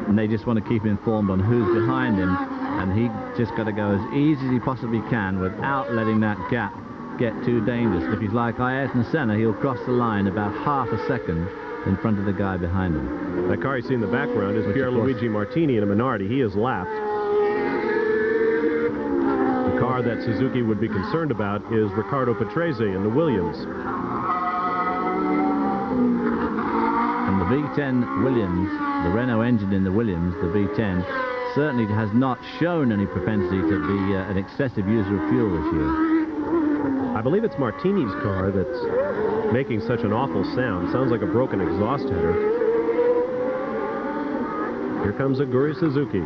and they just want to keep him informed on who's behind him, and he just got to go as easy as he possibly can without letting that gap get too dangerous. If he's like Ayrton Senna, he'll cross the line about half a second in front of the guy behind him. That car you see in the background is Pierluigi Martini in a Minardi. He has lapped. The car that Suzuki would be concerned about is Riccardo Patrese in the Williams. And the V10 Williams, the Renault engine in the Williams, the V10, certainly has not shown any propensity to be an excessive user of fuel this year. I believe it's Martini's car that's making such an awful sound. Sounds like a broken exhaust header. Here comes Aguri Suzuki.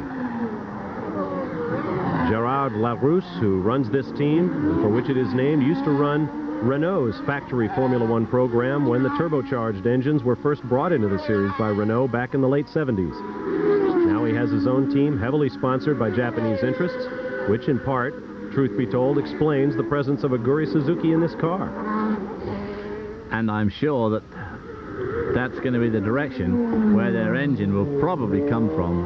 Gerard Larousse, who runs this team, for which it is named, used to run Renault's factory Formula One program when the turbocharged engines were first brought into the series by Renault back in the late 70s. Now he has his own team, heavily sponsored by Japanese interests, which in part, truth be told, explains the presence of Aguri Suzuki in this car. And I'm sure that that's going to be the direction where their engine will probably come from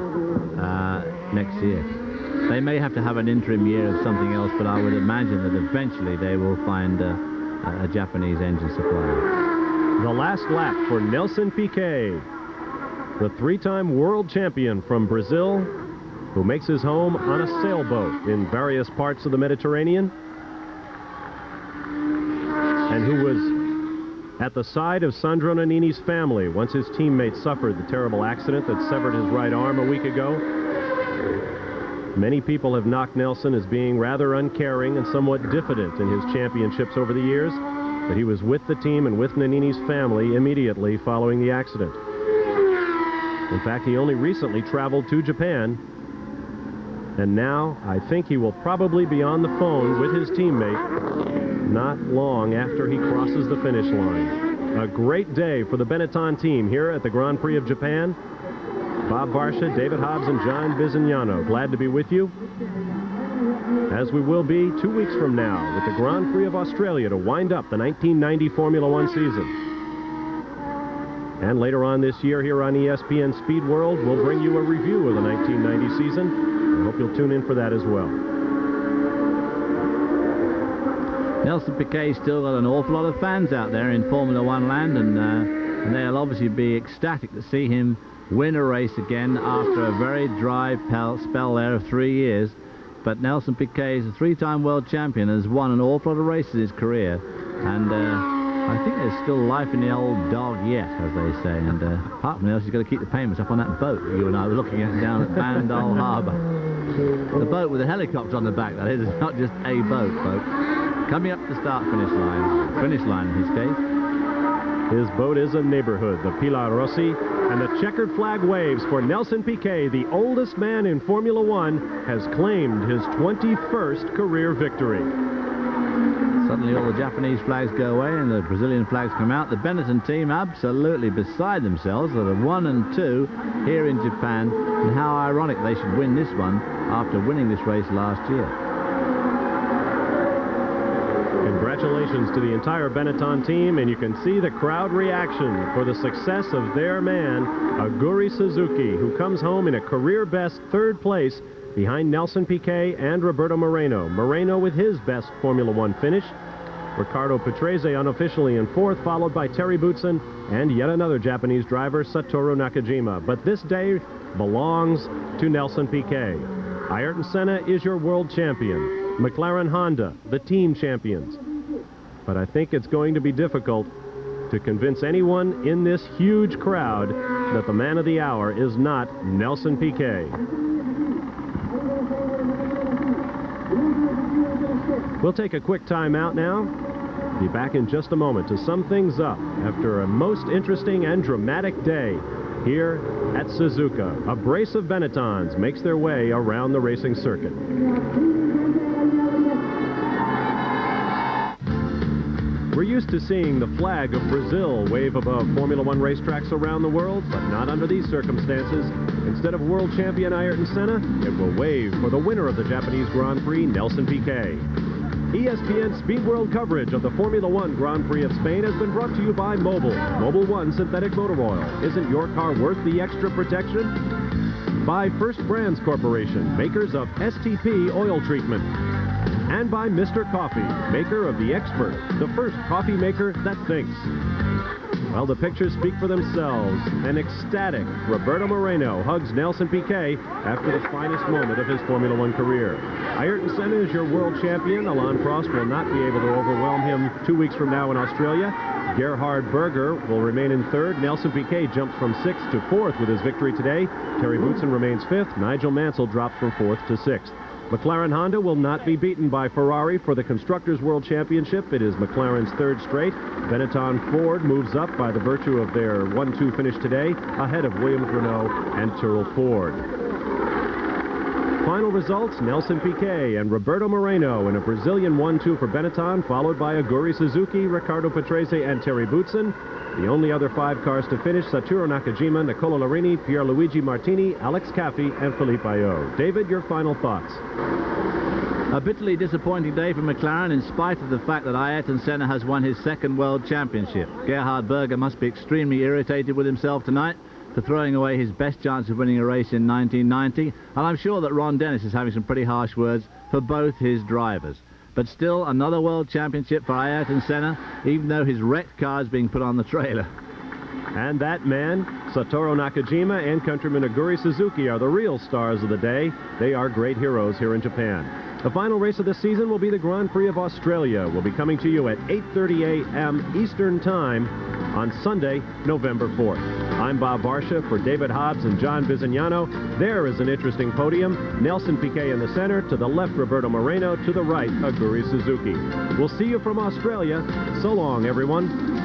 next year. They may have to have an interim year of something else, but I would imagine that eventually they will find a Japanese engine supplier. The last lap for Nelson Piquet, the 3-time world champion from Brazil, who makes his home on a sailboat in various parts of the Mediterranean, and who was at the side of Sandro Nannini's family once his teammate suffered the terrible accident that severed his right arm a week ago. Many people have knocked Nelson as being rather uncaring and somewhat diffident in his championships over the years, but he was with the team and with Nannini's family immediately following the accident. In fact, he only recently traveled to Japan, and now I think he will probably be on the phone with his teammate not long after he crosses the finish line. A great day for the Benetton team here at the Grand Prix of Japan. Bob Varsha, David Hobbs, and John Bizignano, glad to be with you, as we will be 2 weeks from now with the Grand Prix of Australia to wind up the 1990 Formula One season. And later on this year here on ESPN Speed World, we'll bring you a review of the 1990 season. I hope you'll tune in for that as well. Nelson Piquet's still got an awful lot of fans out there in Formula One land, and they'll obviously be ecstatic to see him win a race again after a very dry spell there of 3 years. But Nelson Piquet is a 3-time world champion, has won an awful lot of races in his career, and I think there's still life in the old dog yet, as they say. And apart from else, he's got to keep the payments up on that boat you and I were looking at down at Bandol Harbour. The boat with a helicopter on the back, that is. It's not just a boat, folks. Coming up to the start-finish line in his case. His boat is a neighborhood, the Pilar Rossi, and the checkered flag waves for Nelson Piquet, the oldest man in Formula One, has claimed his 21st career victory. Suddenly all the Japanese flags go away and the Brazilian flags come out. The Benetton team absolutely beside themselves. They're 1 and 2 here in Japan, and how ironic they should win this one after winning this race last year. Congratulations to the entire Benetton team, and you can see the crowd reaction for the success of their man, Aguri Suzuki, who comes home in a career-best 3rd place behind Nelson Piquet and Roberto Moreno. Moreno with his best Formula One finish. Riccardo Patrese unofficially in 4th, followed by Terry Boutsen and yet another Japanese driver, Satoru Nakajima. But this day belongs to Nelson Piquet. Ayrton Senna is your world champion. McLaren Honda, the team champions. But I think it's going to be difficult to convince anyone in this huge crowd that the man of the hour is not Nelson Piquet. We'll take a quick time out now. Be back in just a moment to sum things up after a most interesting and dramatic day here at Suzuka. A brace of Benettons makes their way around the racing circuit. We're used to seeing the flag of Brazil wave above Formula One racetracks around the world, but not under these circumstances. Instead of world champion Ayrton Senna, it will wave for the winner of the Japanese Grand Prix, Nelson Piquet. ESPN Speed World coverage of the Formula One Grand Prix of Spain has been brought to you by Mobil. Mobil One Synthetic Motor Oil. Isn't your car worth the extra protection? By First Brands Corporation, makers of STP oil treatment. And by Mr. Coffee, maker of the Expert, the first coffee maker that thinks. Well, the pictures speak for themselves. An ecstatic Roberto Moreno hugs Nelson Piquet after the finest moment of his Formula One career. Ayrton Senna is your world champion. Alain Prost will not be able to overwhelm him 2 weeks from now in Australia. Gerhard Berger will remain in third. Nelson Piquet jumps from 6th to 4th with his victory today. Terry Boutsen remains 5th. Nigel Mansell drops from 4th to 6th. McLaren Honda will not be beaten by Ferrari for the Constructors' World Championship. It is McLaren's third straight. Benetton Ford moves up by the virtue of their 1-2 finish today, ahead of Williams-Renault and Tyrrell Ford. Final results, Nelson Piquet and Roberto Moreno in a Brazilian 1-2 for Benetton, followed by Aguri Suzuki, Riccardo Patrese, and Terry Boutsen. The only other 5 cars to finish, Satoru Nakajima, Nicola Larini, Pierluigi Martini, Alex Caffi, and Philippe Ayot. David, your final thoughts? A bitterly disappointing day for McLaren in spite of the fact that Ayrton Senna has won his second world championship. Gerhard Berger must be extremely irritated with himself tonight for throwing away his best chance of winning a race in 1990, and I'm sure that Ron Dennis is having some pretty harsh words for both his drivers. But still, another world championship for Ayrton Senna, even though his wrecked car is being put on the trailer. And that man, Satoru Nakajima and countryman Aguri Suzuki, are the real stars of the day. They are great heroes here in Japan. The final race of the season will be the Grand Prix of Australia. We'll be coming to you at 8:30 a.m. Eastern Time on Sunday, November 4th. I'm Bob Barsha for David Hobbs and John Visignano. There is an interesting podium. Nelson Piquet in the center, to the left Roberto Moreno, to the right Aguri Suzuki. We'll see you from Australia. So long, everyone.